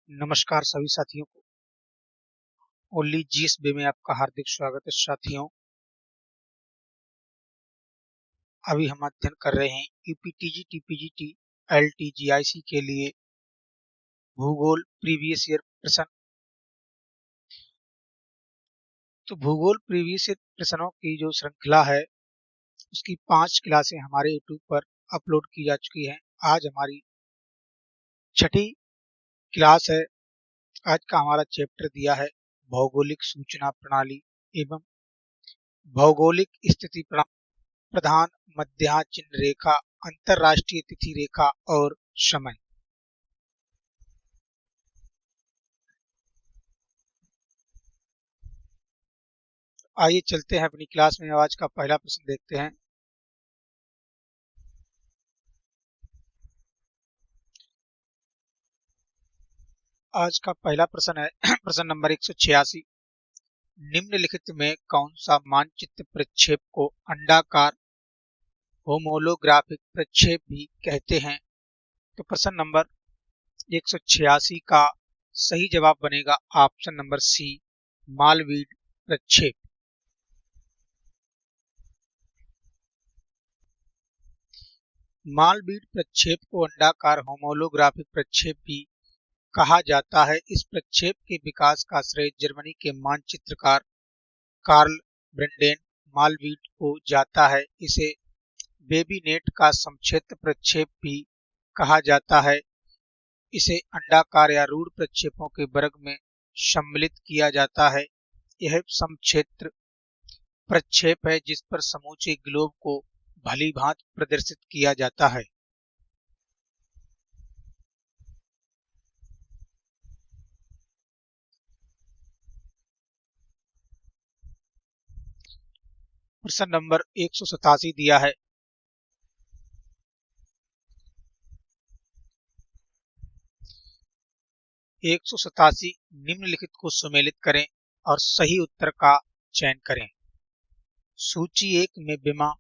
नमस्कार सभी साथियों को। ओनली जीएस बे में आपका हार्दिक स्वागत है साथियों। अभी हम अध्ययन कर रहे हैं यूपीटीजी टीपीजीटी एलटीजीआईसी के लिए भूगोल प्रीवियस ईयर प्रश्न। तो भूगोल प्रीवियस ईयर प्रश्नों की जो श्रृंखला है उसकी 5 क्लासें हमारे यूट्यूब पर अपलोड की जा चुकी हैं। आज हमारी छठी क्लास है। आज का हमारा चैप्टर दिया है भौगोलिक सूचना प्रणाली एवं भौगोलिक स्थिति प्रधान मध्याह्न चिन्ह रेखा, अंतरराष्ट्रीय तिथि रेखा और समय। आइए चलते हैं अपनी क्लास में। आज का पहला प्रश्न देखते हैं। आज का पहला प्रश्न है प्रश्न नंबर 186। निम्नलिखित में कौन सा मानचित्र प्रक्षेप को अंडाकार होमोलोग्राफिक प्रक्षेप भी कहते हैं? तो प्रश्न नंबर 186 का सही जवाब बनेगा ऑप्शन नंबर सी, मालवीड प्रक्षेप। मालवीड प्रक्षेप को अंडाकार होमोलोग्राफिक प्रक्षेप भी कहा जाता है। इस प्रक्षेप के विकास का श्रेय जर्मनी के मानचित्रकार कार्ल ब्रेंडेन मालवीड को जाता है। इसे बेबीनेट का समक्षेत्र प्रक्षेप भी कहा जाता है। इसे अंडाकार या रूढ़ प्रक्षेपों के वर्ग में सम्मिलित किया जाता है। यह समक्षेत्र प्रक्षेप है जिस पर समूचे ग्लोब को भलीभांति प्रदर्शित किया जाता है। प्रश्न नंबर 187 दिया है। एक सौ सतासी निम्नलिखित को सुमेलित करें और सही उत्तर का चयन करें। सूची 1 में विमा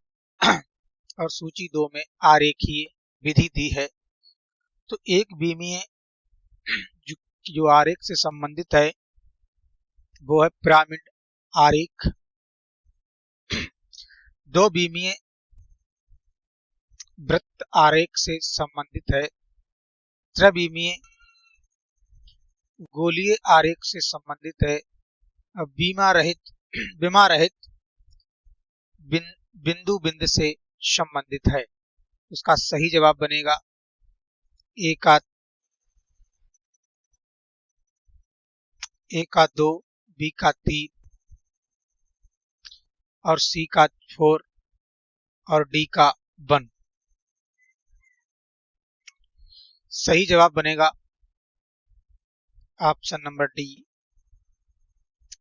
और सूची 2 में आरेखीय विधि दी है। तो एक बीमीय जो आरेख से संबंधित है वो है पिरामिड आरेख। दो बीमीय वृत्त आरेख से संबंधित है। त्रिबीमीय गोलीय आरेख से संबंधित है। विमा रहित बिंदु बिंदु से संबंधित है। उसका सही जवाब बनेगा ए का 2, बी का 3 और सी का 4 और डी का 1। सही जवाब बनेगा ऑप्शन नंबर डी,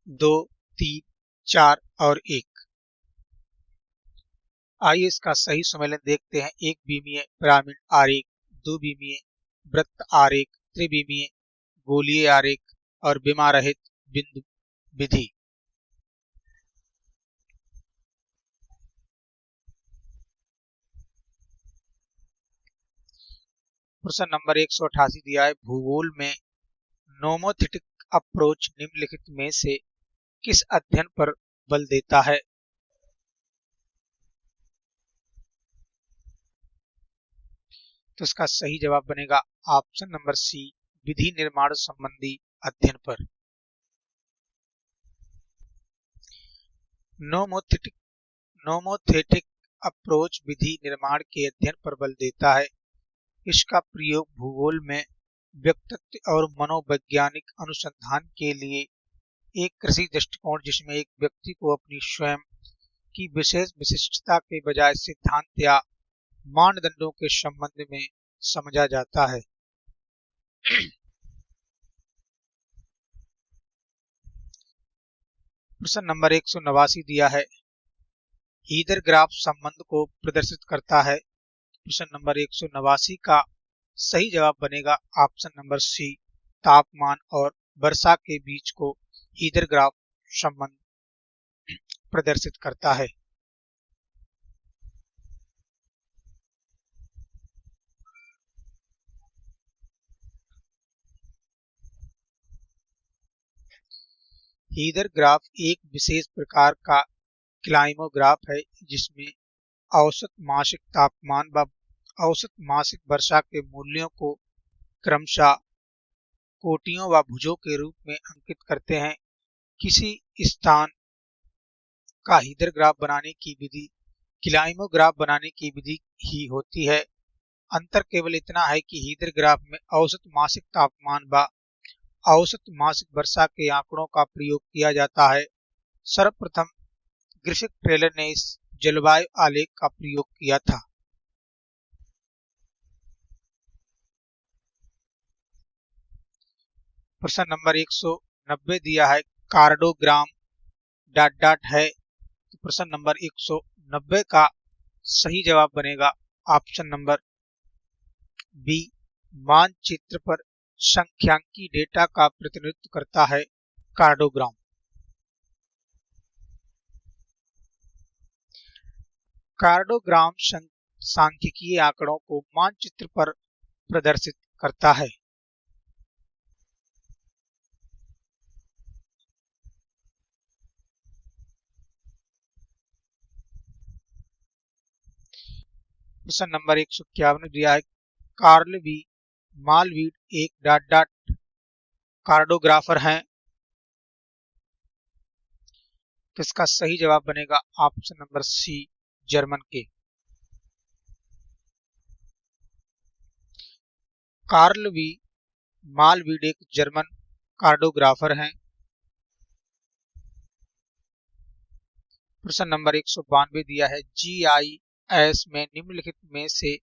2, 3, 4 और 1। आइए इसका सही सम्मेलन देखते हैं। एक बीमीय पिरामिड आरेख, दो बीमीय वृत्त आरेख, त्रिबीमीय गोलीय आरेख और विमा रहित बिंदु विधि। प्रश्न नंबर 188 दिया है। भूगोल में नोमोथेटिक अप्रोच निम्नलिखित में से किस अध्ययन पर बल देता है? तो इसका सही जवाब बनेगा ऑप्शन नंबर सी, विधि निर्माण संबंधी अध्ययन पर। नोमोथेटिक अप्रोच विधि निर्माण के अध्ययन पर बल देता है। इसका प्रयोग भूगोल में व्यक्तित्व और मनोवैज्ञानिक अनुसंधान के लिए एक कृषि दृष्टिकोण जिसमें एक व्यक्ति को अपनी स्वयं की विशेष विशिष्टता के बजाय सिद्धांत या मानदंडों के संबंध में समझा जाता है। प्रश्न नंबर 189 दिया है। हीदर ग्राफ संबंध को प्रदर्शित करता है। प्रश्न नंबर 189 का सही जवाब बनेगा ऑप्शन नंबर सी, तापमान और वर्षा के बीच को हीदर ग्राफ संबंध प्रदर्शित करता है। हीदर ग्राफ एक विशेष प्रकार का क्लाइमोग्राफ है जिसमें औसत मासिक तापमान व औसत मासिक वर्षा के मूल्यों को क्रमशः कोटियों व भुजों के रूप में अंकित करते हैं। किसी स्थान का हीदर ग्राफ बनाने की विधि क्लाइमोग्राफ बनाने की विधि ही होती है। अंतर केवल इतना है कि हीदर ग्राफ में औसत मासिक तापमान व औसत मासिक वर्षा के आंकड़ों का प्रयोग किया जाता है। सर्वप्रथम ग्रिफिथ टेलर ने इस जलवायु आलेख का प्रयोग किया था। प्रश्न नंबर 190 दिया है कार्डोग्राम डॉट डॉट है। तो प्रश्न नंबर 190 का सही जवाब बनेगा ऑप्शन नंबर बी। मानचित्र पर सांख्यिकी डेटा का प्रतिनिधित्व करता है कार्डोग्राम। कार्डोग्राम सांख्यिकीय आंकड़ों को मानचित्र पर प्रदर्शित करता है। प्रश्न नंबर 151 दिया है कार्ल वी मालवीड एक डॉट डॉट कार्डोग्राफर हैं। तो इसका सही जवाब बनेगा ऑप्शन नंबर सी जर्मन के। कार्ल वी मालवीड एक जर्मन कार्डोग्राफर हैं। प्रश्न नंबर 192 दिया है GIS में निम्नलिखित में से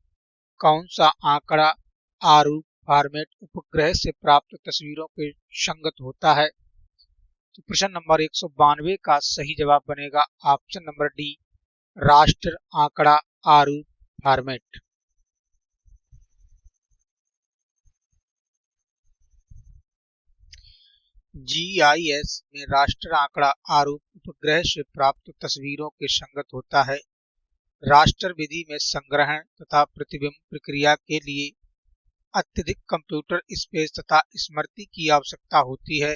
कौन सा आंकड़ा आरूप फॉर्मेट उपग्रह से प्राप्त तस्वीरों के संगत होता है। तो प्रश्न नंबर 192 का सही जवाब बनेगा ऑप्शन नंबर डी राष्ट्र आंकड़ा आरूप फॉर्मेट। GIS में राष्ट्र आंकड़ा आरूप उपग्रह से प्राप्त तस्वीरों के संगत होता है। राष्ट्र विधि में संग्रहण तथा प्रतिबिंब प्रक्रिया के लिए अत्यधिक कंप्यूटर स्पेस तथा स्मृति की आवश्यकता होती है।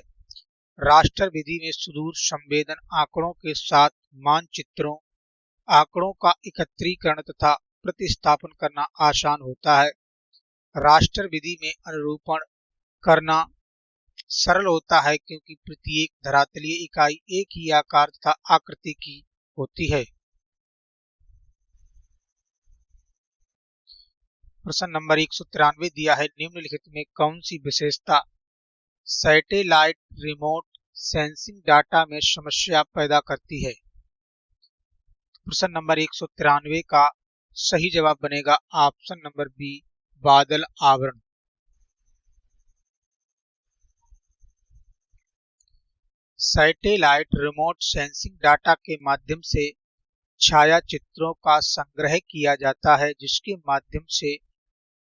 राष्ट्र विधि में सुदूर संवेदन आंकड़ों के साथ मानचित्रों आंकड़ों का एकत्रीकरण तथा प्रतिस्थापन करना आसान होता है। राष्ट्र विधि में अनुरूपण करना सरल होता है क्योंकि प्रत्येक धरातलीय इकाई एक ही आकार तथा आकृति की होती है। प्रश्न नंबर 193 दिया है निम्नलिखित में कौन सी विशेषता सैटेलाइट रिमोट सेंसिंग डाटा में समस्या पैदा करती है। प्रश्न नंबर 193 का सही जवाब बनेगा ऑप्शन नंबर बी बादल आवरण। सैटेलाइट रिमोट सेंसिंग डाटा के माध्यम से छायाचित्रों का संग्रह किया जाता है जिसके माध्यम से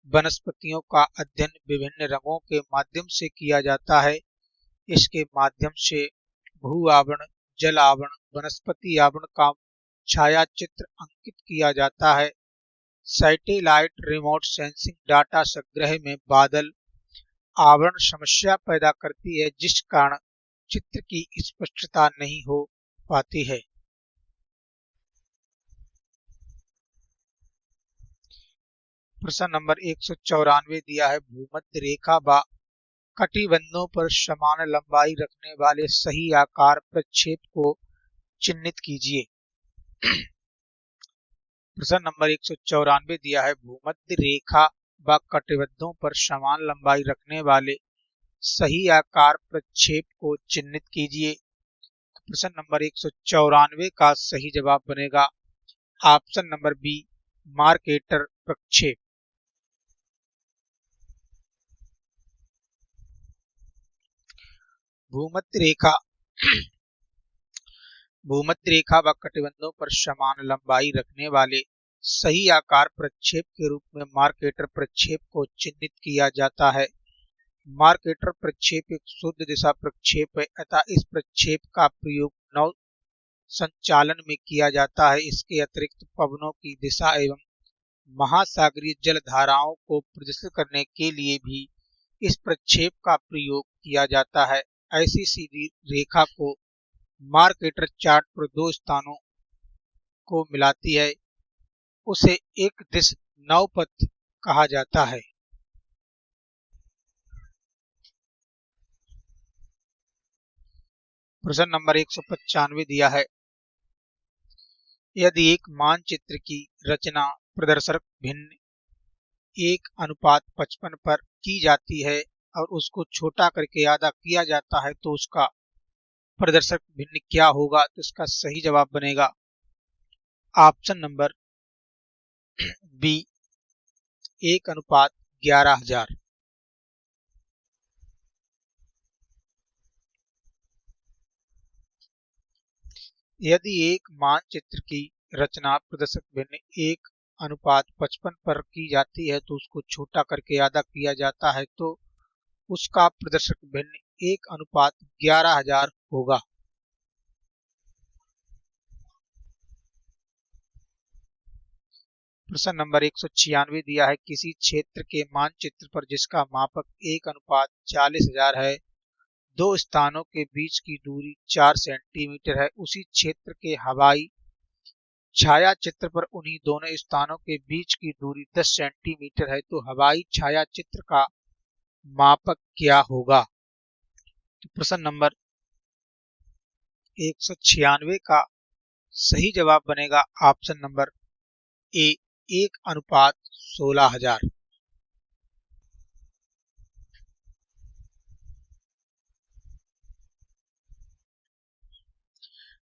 वनस्पतियों का अध्ययन विभिन्न रंगों के माध्यम से किया जाता है। इसके माध्यम से भू आवरण जल आवरण वनस्पति आवरण का छायाचित्र अंकित किया जाता है। सैटेलाइट रिमोट सेंसिंग डाटा संग्रह में बादल आवरण समस्या पैदा करती है जिस कारण चित्र की स्पष्टता नहीं हो पाती है। प्रश्न नंबर 194 दिया है भूमध्य रेखा व कटिबंधों पर समान लंबाई रखने वाले सही आकार प्रक्षेप को चिन्हित कीजिए। प्रश्न नंबर 194 दिया है भूमध्य रेखा व कटिबंधों पर समान लंबाई रखने वाले सही आकार प्रक्षेप को चिन्हित कीजिए। प्रश्न नंबर 194 का सही जवाब बनेगा ऑप्शन नंबर बी मार्केटर प्रक्षेप। भूमध्य रेखा व कटिबंधों पर समान लंबाई रखने वाले सही आकार प्रक्षेप के रूप में मार्केटर प्रक्षेप को चिन्हित किया जाता है। मार्केटर प्रक्षेप एक शुद्ध दिशा प्रक्षेप है अतः इस प्रक्षेप का प्रयोग नौ संचालन में किया जाता है। इसके अतिरिक्त पवनों की दिशा एवं महासागरीय जल धाराओं को प्रदर्शित करने के लिए भी इस प्रक्षेप का प्रयोग किया जाता है। ऐसी सीधी रेखा को मार्केटर चार्ट पर दो स्थानों को मिलाती है उसे एक दिश नवपथ कहा जाता है। प्रश्न नंबर 195 दिया है, यदि एक मानचित्र की रचना प्रदर्शक भिन्न 1:55 पर की जाती है और उसको छोटा करके आधा किया जाता है तो उसका प्रदर्शक भिन्न क्या होगा? तो इसका सही जवाब बनेगा ऑप्शन नंबर बी 1:11,000। यदि एक मानचित्र की रचना प्रदर्शक भिन्न 1:55 पर की जाती है तो उसको छोटा करके आधा किया जाता है तो उसका प्रदर्शक भिन्न 1:11,000 होगा। प्रश्न नंबर 196 दिया है, किसी क्षेत्र के मानचित्र पर जिसका मापक 1:40,000 है, दो स्थानों के बीच की दूरी 4 सेंटीमीटर है, उसी क्षेत्र के हवाई छाया चित्र पर उन्हीं दोनों स्थानों के बीच की दूरी 10 सेंटीमीटर है, तो हवाई छाया चित्र का मापक क्या होगा? तो प्रश्न नंबर 196 का सही जवाब बनेगा ऑप्शन नंबर ए 1:16,000।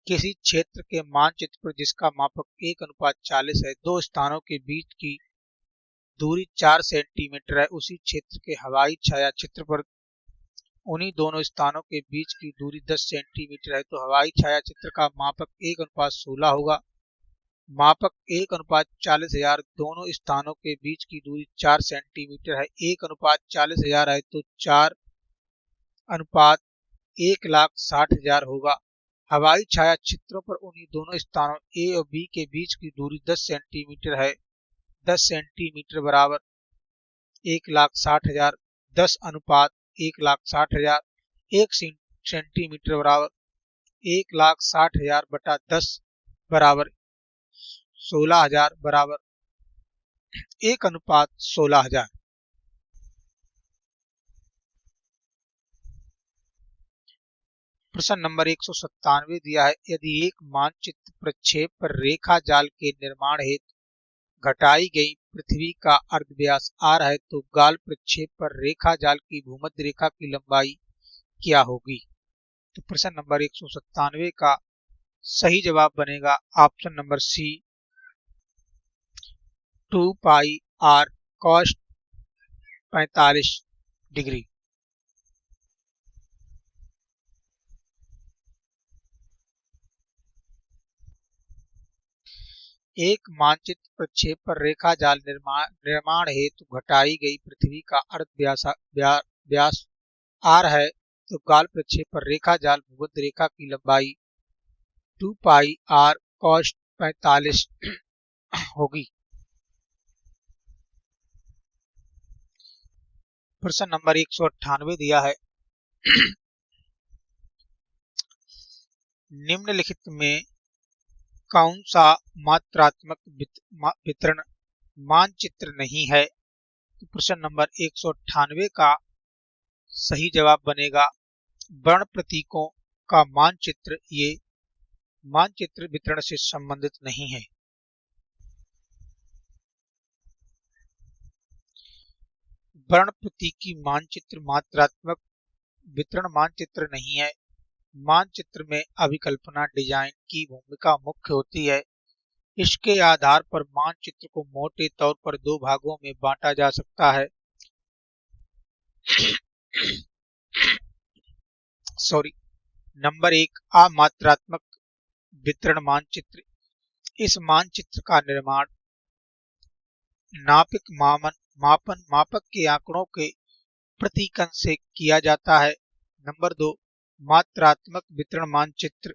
किसी क्षेत्र के मानचित्र पर जिसका मापक 1:40 है, दो स्थानों के बीच की दूरी 4 सेंटीमीटर है, उसी क्षेत्र के हवाई छाया चित्र पर उन्हीं दोनों स्थानों के बीच की दूरी 10 सेंटीमीटर है, तो हवाई छाया चित्र का मापक 1:16 होगा। मापक 1:40,000, दोनों स्थानों के बीच की दूरी 4 सेंटीमीटर है, 1:40,000 है तो 4:1,60,000 होगा। हवाई छाया चित्रों पर उन्हीं दोनों स्थानों ए और बी के बीच की दूरी 10 सेंटीमीटर है। 10 सेंटीमीटर बराबर 1,60,000, 10:1,60,000, 1 सेंटीमीटर बराबर 1,60,000 बटा 10 बराबर 16,000 बराबर 1:16,000। प्रश्न नंबर 197 दिया है, यदि एक मानचित्र प्रक्षेप पर रेखा जाल के निर्माण हेतु घटाई गई पृथ्वी का अर्धव्यास r है तो गाल प्रक्षेप पर रेखा जाल की भूमध्य रेखा की लंबाई क्या होगी? तो प्रश्न नंबर 197 का सही जवाब बनेगा option number C 2πr cos 45 degree. एक मानचित्र प्रक्षेप पर रेखा जाल निर्माण हेतु घटाई गई पृथ्वी का व्यास r है तो गाल प्रक्षेप पर रेखा जाल भूमध्य रेखा की लंबाई 2πr cos 45 होगी। प्रश्न नंबर 198 दिया है, निम्नलिखित में कौन सा मात्रात्मक वितरण मानचित्र नहीं है? तो प्रश्न नंबर 198 का सही जवाब बनेगा वर्ण प्रतीकों का मानचित्र, ये मानचित्र वितरण से संबंधित नहीं है। वर्ण प्रतीकी मानचित्र मात्रात्मक वितरण मानचित्र नहीं है। मानचित्र में अभिकल्पना डिजाइन की भूमिका मुख्य होती है। इसके आधार पर मानचित्र को मोटे तौर पर दो भागों में बांटा जा सकता है। नंबर 1 अमात्रात्मक वितरण मानचित्र। इस मानचित्र का निर्माण नापिक मापक के आंकड़ों के प्रतीकन से किया जाता है। नंबर 2 मात्रात्मक वितरण मानचित्र।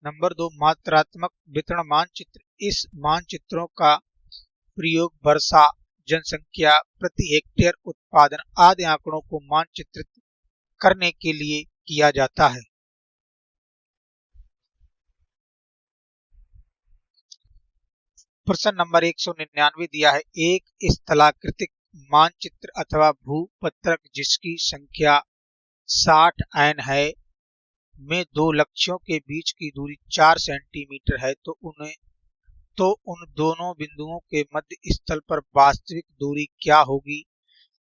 नंबर 2 मात्रात्मक वितरण मानचित्र। इस मानचित्रों का प्रयोग वर्षा, जनसंख्या, प्रति हेक्टेयर उत्पादन आदि आंकड़ों को मानचित्रित करने के लिए किया जाता है। प्रश्न नंबर 199 दिया है, एक स्थलाकृतिक मानचित्र अथवा भूपत्रक जिसकी संख्या 60 n है में दो लक्ष्यों के बीच की दूरी 4 सेंटीमीटर है तो उन दोनों बिंदुओं के मध्य स्थल पर वास्तविक दूरी क्या होगी।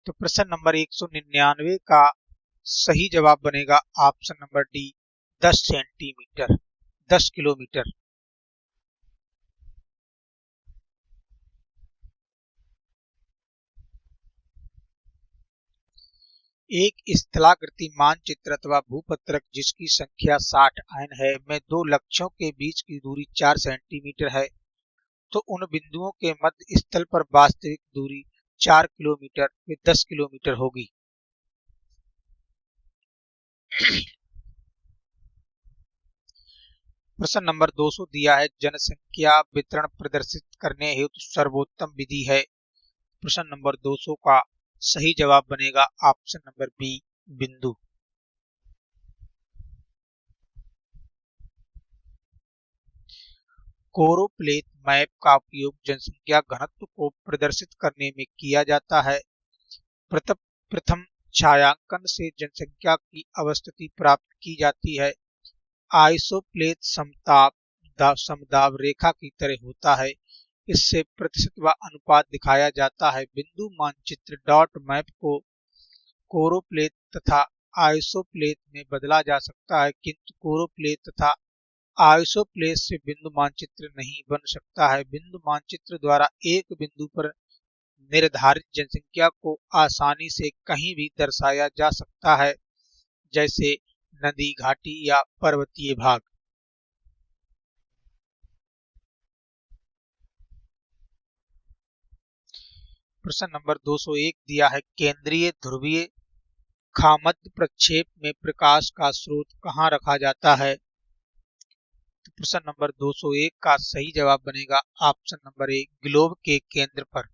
तो प्रश्न नंबर 199 का सही जवाब बनेगा option number D, 10 centimetre, 10 kilometre. एक स्थलाकृति मानचित्र अथवा भूपत्रक जिसकी संख्या 60 n है में दो लक्ष्यों के बीच की दूरी 4 सेंटीमीटर है तो उन बिंदुओं के मध्य स्थल पर वास्तविक दूरी 4 किलोमीटर व 10 किलोमीटर होगी। प्रश्न नंबर 200 दिया है, जनसंख्या वितरण प्रदर्शित करने हेतु सर्वोत्तम विधि है। प्रश्न नंबर 200 का सही जवाब बनेगा ऑप्शन नंबर बी, बिंदु। कोरोप्लेथ मैप का उपयोग जनसंख्या घनत्व को प्रदर्शित करने में किया जाता है। प्रथम छायांकन से जनसंख्या की अवस्थिति प्राप्त की जाती है। आइसोप्लेथ समदाब रेखा की तरह होता है। इससे प्रतिशत व अनुपात दिखाया जाता है। बिंदु मानचित्र डॉट मैप को कोरोप्लेथ तथा आइसोप्लेथ में बदला जा सकता है, किंतु कोरोप्लेथ तथा आइसोप्लेथ से बिंदु मानचित्र नहीं बन सकता है। बिंदु मानचित्र द्वारा एक बिंदु पर निर्धारित जनसंख्या को आसानी से कहीं भी दर्शाया जा सकता है, जैसे नदी, घाटी या पर्वतीय भाग। प्रश्न नंबर 201 दिया है, केंद्रीय ध्रुवीय खामध्य प्रक्षेप में प्रकाश का स्रोत कहाँ रखा जाता है। तो प्रश्न नंबर 201 का सही जवाब बनेगा ऑप्शन नंबर ए, ग्लोब के केंद्र पर।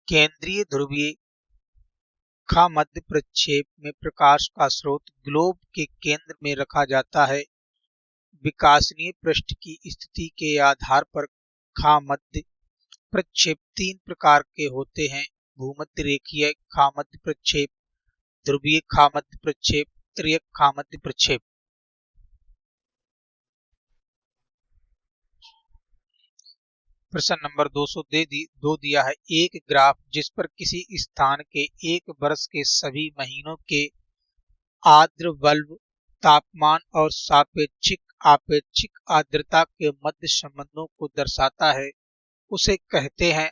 केंद्रीय ध्रुवीय खामध्य प्रक्षेप में प्रकाश का स्रोत ग्लोब के केंद्र में रखा जाता है। विकासनीय पृष्ठ की स्थिति के आधार पर खामध्य प्रक्षेप तीन प्रकार के होते हैं: भूमध्य रेखीय खामध्य प्रक्षेप, ध्रुवीय खामध्य प्रक्षेप, त्रियक खामध्य प्रक्षेप। प्रश्न नंबर 202 दिया है, एक ग्राफ जिस पर किसी स्थान के एक वर्ष के सभी महीनों के आर्द्र वल्ब तापमान और आपेक्षिक आर्द्रता के मध्य संबंधों को दर्शाता है, उसे कहते हैं।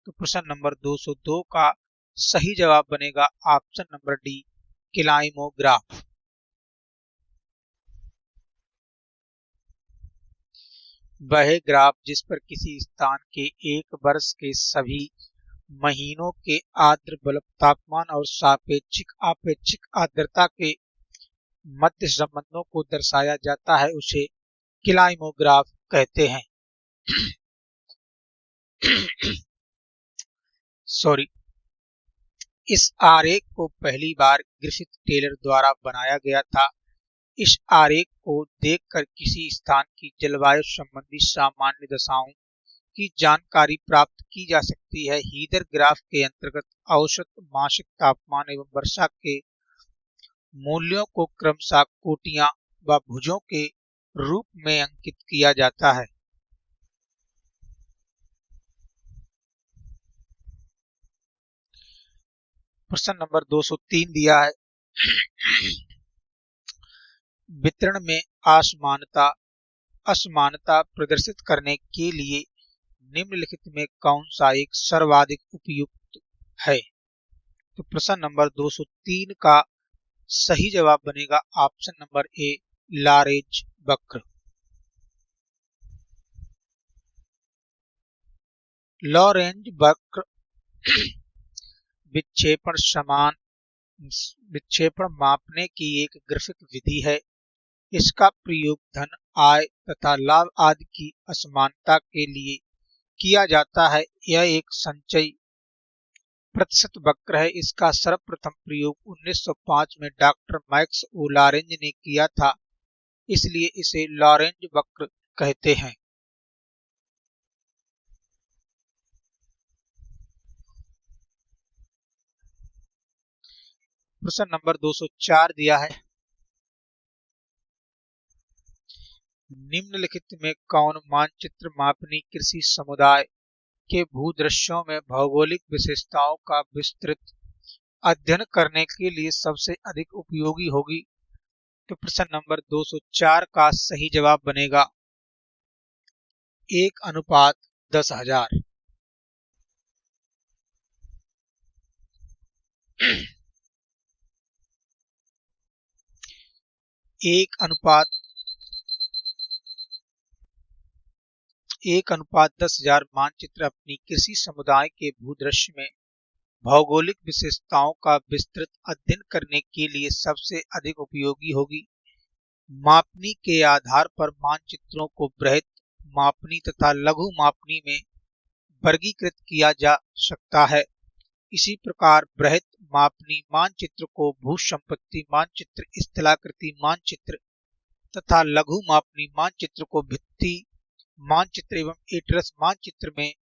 तो प्रश्न नंबर 202 का सही जवाब बनेगा ऑप्शन नंबर डी, क्लाइमोग्राफ। वह ग्राफ जिस पर किसी स्थान के एक वर्ष के सभी महीनों के आर्द्र वल्ब तापमान और आपेक्षिक आर्द्रता के मध्य संबंधों को दर्शाया जाता है, उसे क्लाइमोग्राफ कहते हैं। सॉरी, इस आरेख को पहली बार ग्रिफिथ टेलर द्वारा बनाया गया था। इस आरेख को देखकर किसी स्थान की जलवायु संबंधी सामान्य दशाओं की जानकारी प्राप्त की जा सकती है। हीदर ग्राफ के अंतर्गत औसत मासिक तापमान एवं वर्षा के मूल्यों को क्रमशः कोटियां व भुजों के रूप में अंकित किया जाता है। प्रश्न नंबर 203 दिया है, वितरण में असमानता प्रदर्शित करने के लिए निम्नलिखित में कौन सा एक सर्वाधिक उपयुक्त है। तो प्रश्न नंबर 203 का सही जवाब बनेगा ऑप्शन नंबर ए, लॉरेंज वक्र। लॉरेंज वक्र विक्षेपण मापने की एक ग्राफिक विधि है। इसका प्रयोग धन, आय तथा लाभ आदि की असमानता के लिए किया जाता है। यह एक प्रतिशत वक्र है। इसका सर्वप्रथम प्रयोग 1905 में डॉक्टर मैक्स ओ लॉरेंज ने किया था, इसलिए इसे लॉरेंज वक्र कहते हैं। प्रश्न नंबर 204 दिया है, निम्नलिखित में कौन मानचित्र मापनी कृषि समुदाय के भूदृश्यों में भौगोलिक विशेषताओं का विस्तृत अध्ययन करने के लिए सबसे अधिक उपयोगी होगी? तो प्रश्न नंबर 204 का सही जवाब बनेगा 1:10,000। एक अनुपात 10,000 मानचित्र अपनी कृषि समुदाय के भूदृश्य में भौगोलिक विशेषताओं का विस्तृत अध्ययन करने के लिए सबसे अधिक उपयोगी होगी। मापनी के आधार पर मानचित्रों को बृहत मापनी तथा लघु मापनी में वर्गीकृत किया जा सकता है। इसी प्रकार बृहत मापनी मानचित्र को भू-संपत्ति मानचित्र, स्थलाकृति मानचित्र तथा लघु मापनी मानचित्र को भित्ति मानचित्र एवं एटलस मानचित्र में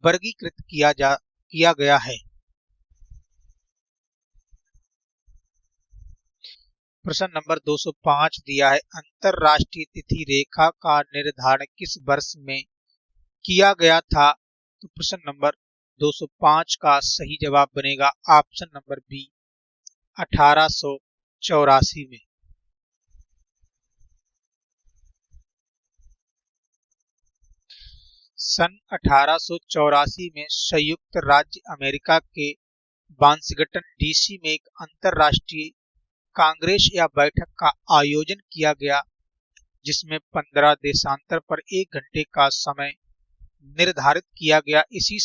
वर्गीकृत किया गया है। प्रश्न नंबर 205 दिया है, अंतरराष्ट्रीय तिथि रेखा का निर्धारण किस वर्ष में किया गया था? तो प्रश्न नंबर 205 का सही जवाब बनेगा ऑप्शन नंबर बी 1884 में। सन 1884 में संयुक्त राज्य अमेरिका के वाशिंगटन डीसी में एक अंतरराष्ट्रीय कांग्रेस या बैठक का आयोजन किया गया, जिसमें 15 देशांतर पर 1 घंटे का समय निर्धारित किया गया। इसी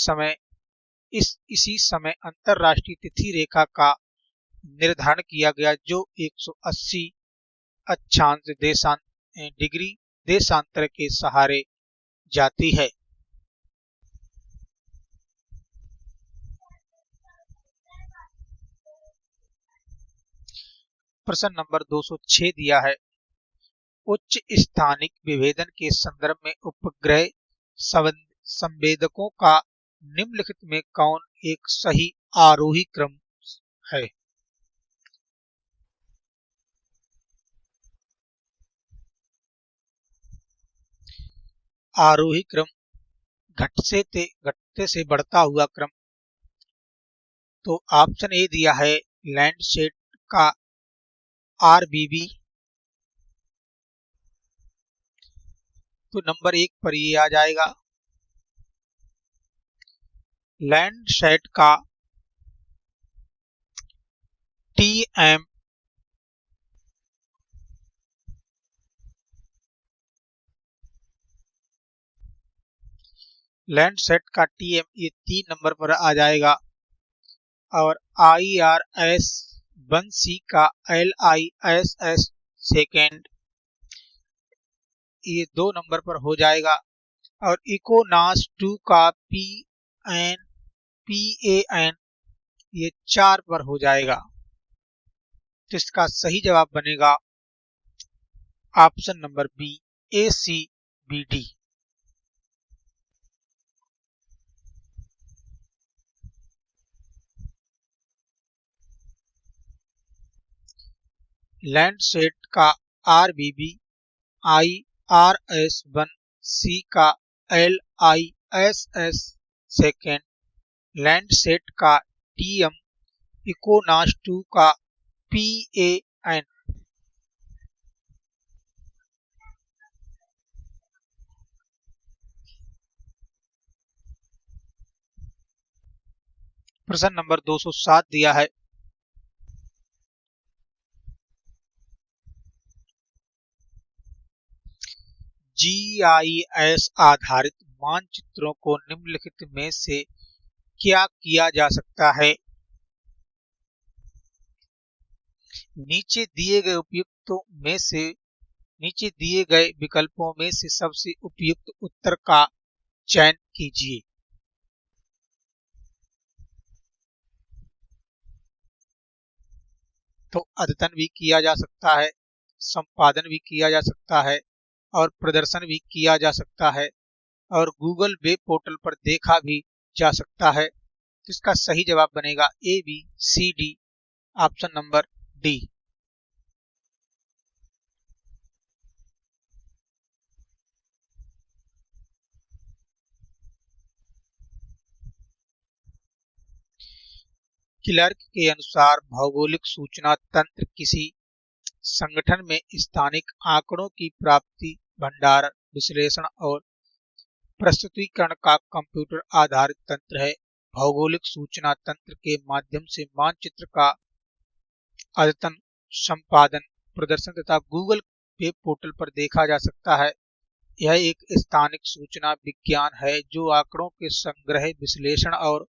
समय अंतरराष्ट्रीय तिथि रेखा का निर्धारण किया गया, जो 180 अक्षांश डिग्री देशांतर के सहारे जाती है। प्रश्न नंबर 206 दिया है, उच्च स्थानिक विभेदन के संदर्भ में उपग्रह संवेदकों का निम्नलिखित में कौन एक सही आरोही क्रम है? आरोही क्रम घटते से बढ़ता हुआ क्रम। तो ऑप्शन ए दिया है लैंडसेट का आरबीबी। तो नंबर 1 पर ये आ जाएगा। लैंडसेट का टीएम, लैंडसेट का टीएम ये 3 नंबर पर आ जाएगा, और IRS 1C का LISS सेकेंड ये 2 नंबर पर हो जाएगा, और इकोनास 2 का PAN ये 4 पर हो जाएगा। तो इसका सही जवाब बनेगा option number B ACBD। Landsat का RBB, IRS 1C का LISS सेकेंड, लैंडसेट का TM, इकोनास 2 का PAN। प्रश्न नंबर 207 दिया है, GIS आधारित मानचित्रों को निम्नलिखित में से क्या किया जा सकता है? नीचे दिए गए विकल्पों में से सबसे उपयुक्त उत्तर का चयन कीजिए। तो अद्यतन भी किया जा सकता है, संपादन भी किया जा सकता है और प्रदर्शन भी किया जा सकता है और गूगल वेब पोर्टल पर देखा भी जा सकता है। तो इसका सही जवाब बनेगा A B C D, option number D. Clarke के अनुसार भौगोलिक सूचना तंत्र किसी संगठन में स्थानिक आंकड़ों की प्राप्ति, भंडारण, विश्लेषण और प्रस्तुतिकरण का कंप्यूटर आधारित तंत्र है। भौगोलिक सूचना तंत्र के माध्यम से मानचित्र का अद्यतन, संपादन, प्रदर्शन तथा गूगल वेब पोर्टल पर देखा जा सकता है। यह एक स्थानिक सूचना विज्ञान है जो आंकड़ों के संग्रह, विश्लेषण और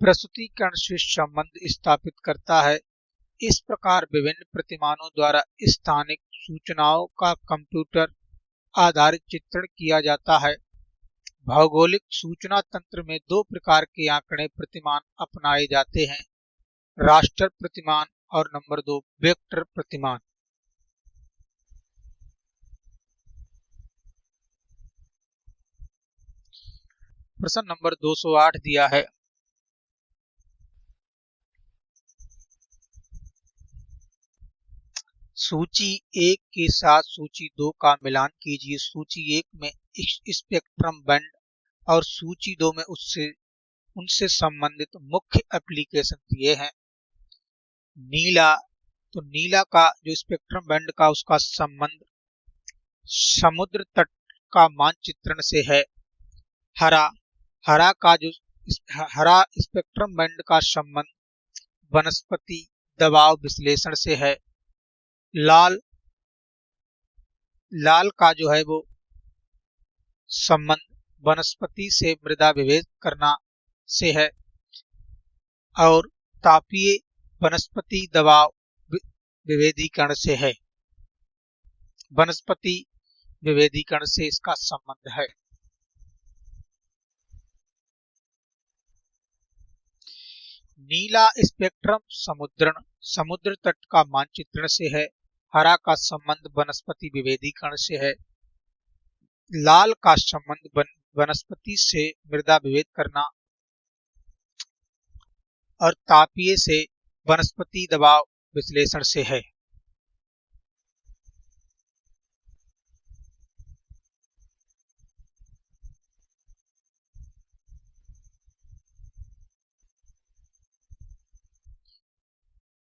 प्रस्तुतिकरण से संबंध स्थापित करता है। इस प्रकार विभिन्न प्रतिमानों द्वारा स्थानिक सूचनाओं का कंप्यूटर आधारित चित्रण किया जाता है। भौगोलिक सूचना तंत्र में दो प्रकार के आंकड़े प्रतिमान अपनाए जाते हैं, रास्टर प्रतिमान और नंबर 2 वेक्टर प्रतिमान। प्रश्न नंबर 208 दिया है, सूची 1 के साथ सूची 2 का मिलान कीजिए। सूची 1 में स्पेक्ट्रम बैंड और सूची 2 में उनसे संबंधित मुख्य एप्लीकेशन दिए हैं। नीला, तो नीला का जो स्पेक्ट्रम बैंड का उसका संबंध समुद्र तट का मानचित्रण से है। हरा, हरा का जो हरा स्पेक्ट्रम बैंड का संबंध वनस्पति दबाव विश्लेषण से है। लाल, लाल का जो है वो संबंध वनस्पति से मृदा विभेद करना से है और तापीय वनस्पति दबाव विभेदीकरण से है। वनस्पति विभेदीकरण से इसका संबंध है। नीला स्पेक्ट्रम समुद्र तट का मानचित्रण से है। हरा का संबंध वनस्पति विभेदीकरण से है। लाल का संबंध वनस्पति से मृदा विभेद करना और तापीय से वनस्पति दबाव विश्लेषण से है।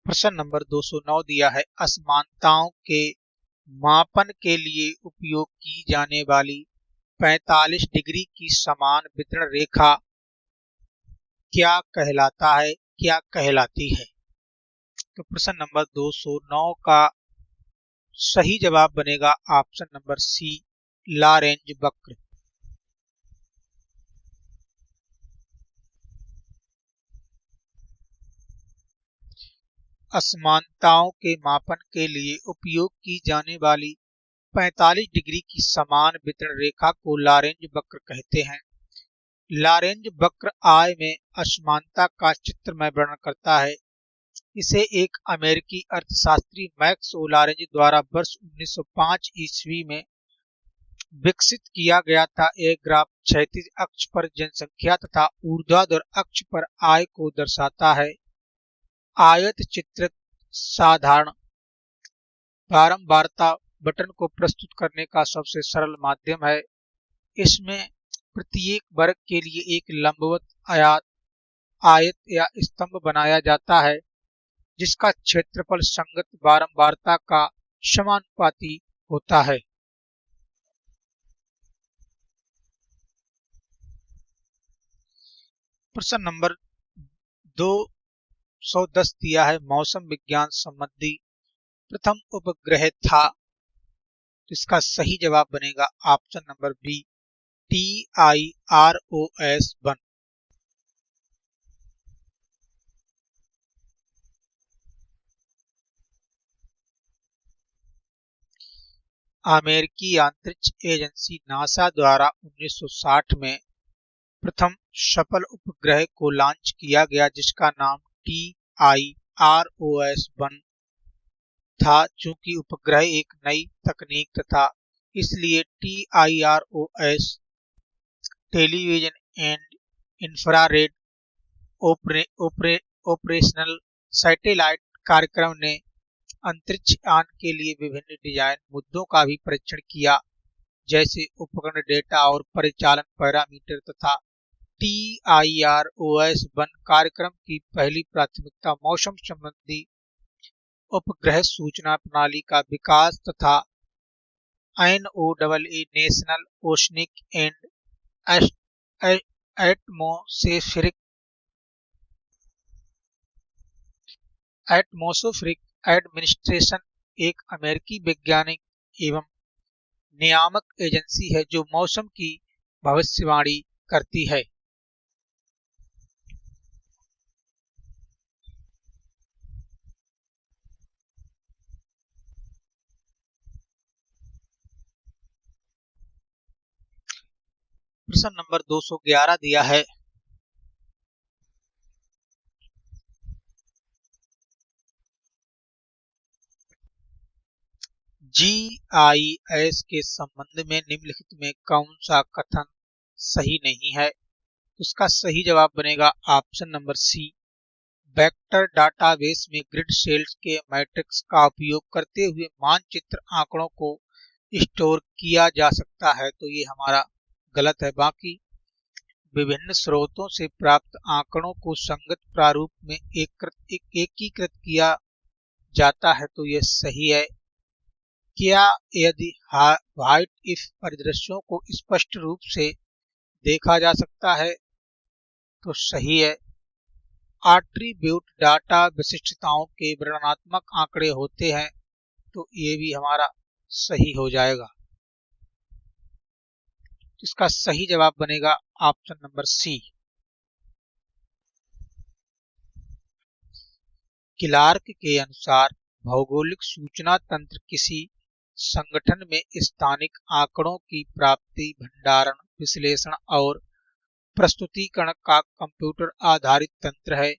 प्रश्न नंबर 209 दिया है, असमानताओं के मापन के लिए उपयोग की जाने वाली 45 डिग्री की समान वितरण रेखा क्या कहलाता है, क्या कहलाती है? तो प्रश्न नंबर 209 का सही जवाब बनेगा ऑप्शन नंबर सी, लॉरेंज वक्र। असमानताओं के मापन के लिए उपयोग की जाने वाली 45 डिग्री की समान वितरण रेखा को लॉरेंज वक्र कहते हैं। लॉरेंज वक्र आय में असमानता का चित्रमय वर्णन करता है। इसे एक अमेरिकी अर्थशास्त्री मैक्स ओ लॉरेंज द्वारा वर्ष 1905 ईस्वी में विकसित किया गया था। यह ग्राफ क्षैतिज अक्ष पर जनसंख्या तथा ऊर्ध्वाधर अक्ष पर आय को दर्शाता है। आयत चित्रित साधारण बारंबारता बटन को प्रस्तुत करने का सबसे सरल माध्यम है। इसमें प्रत्येक वर्ग के लिए एक लंबवत आयत या स्तंभ बनाया जाता है जिसका क्षेत्रफल संगत बारंबारता का समानुपाती होता है। प्रश्न नंबर 210 दिया है, मौसम विज्ञान संबंधी प्रथम उपग्रह था। इसका सही जवाब बनेगा ऑप्शन नंबर बी, TIROS-1। अमेरिकी अंतरिक्ष एजेंसी नासा द्वारा 1960 में प्रथम सफल उपग्रह को लॉन्च किया गया जिसका नाम TIROS TIROS 1 था। चूंकि उपग्रह एक नई तकनीक था, इसलिए TIROS television and infrared operational satellite कार्यक्रम ने अंतरिक्ष यान के लिए विभिन्न डिजाइन मुद्दों का भी परीक्षण किया, जैसे उपकरण डेटा और परिचालन पैरामीटर तथा TIROS 1 कार्यक्रम की पहली प्राथमिकता मौसम संबंधी उपग्रह सूचना प्रणाली का विकास तथा NOAA national oceanic and atmospheric administration एक अमेरिकी वैज्ञानिक एवं नियामक एजेंसी है जो मौसम की भविष्यवाणी करती है। प्रश्न नंबर 211 दिया है, GIS के संबंध में निम्नलिखित में कौन सा कथन सही नहीं है? इसका सही जवाब बनेगा option number C. Vector database में ग्रिड सेल्स के मैट्रिक्स का उपयोग करते हुए मानचित्र आंकड़ों को स्टोर किया जा सकता है, तो ये हमारा गलत है। बाकी विभिन्न स्रोतों से प्राप्त आंकड़ों को संगत प्रारूप में एकीकृत किया जाता है, तो यह सही है। क्या यदि व्हाइट इफ परिदृश्यों को स्पष्ट रूप से देखा जा सकता है? तो सही है। एट्रीब्यूट डाटा विशिष्टताओं के वर्णनात्मक आंकड़े होते हैं, तो ये भी हमारा सही हो जाएगा। इसका सही जवाब बनेगा ऑप्शन नंबर सी। क्लार्क के अनुसार भौगोलिक सूचना तंत्र किसी संगठन में स्थानिक आंकड़ों की प्राप्ति, भंडारण, विश्लेषण और प्रस्तुतिकरण का कंप्यूटर आधारित तंत्र है।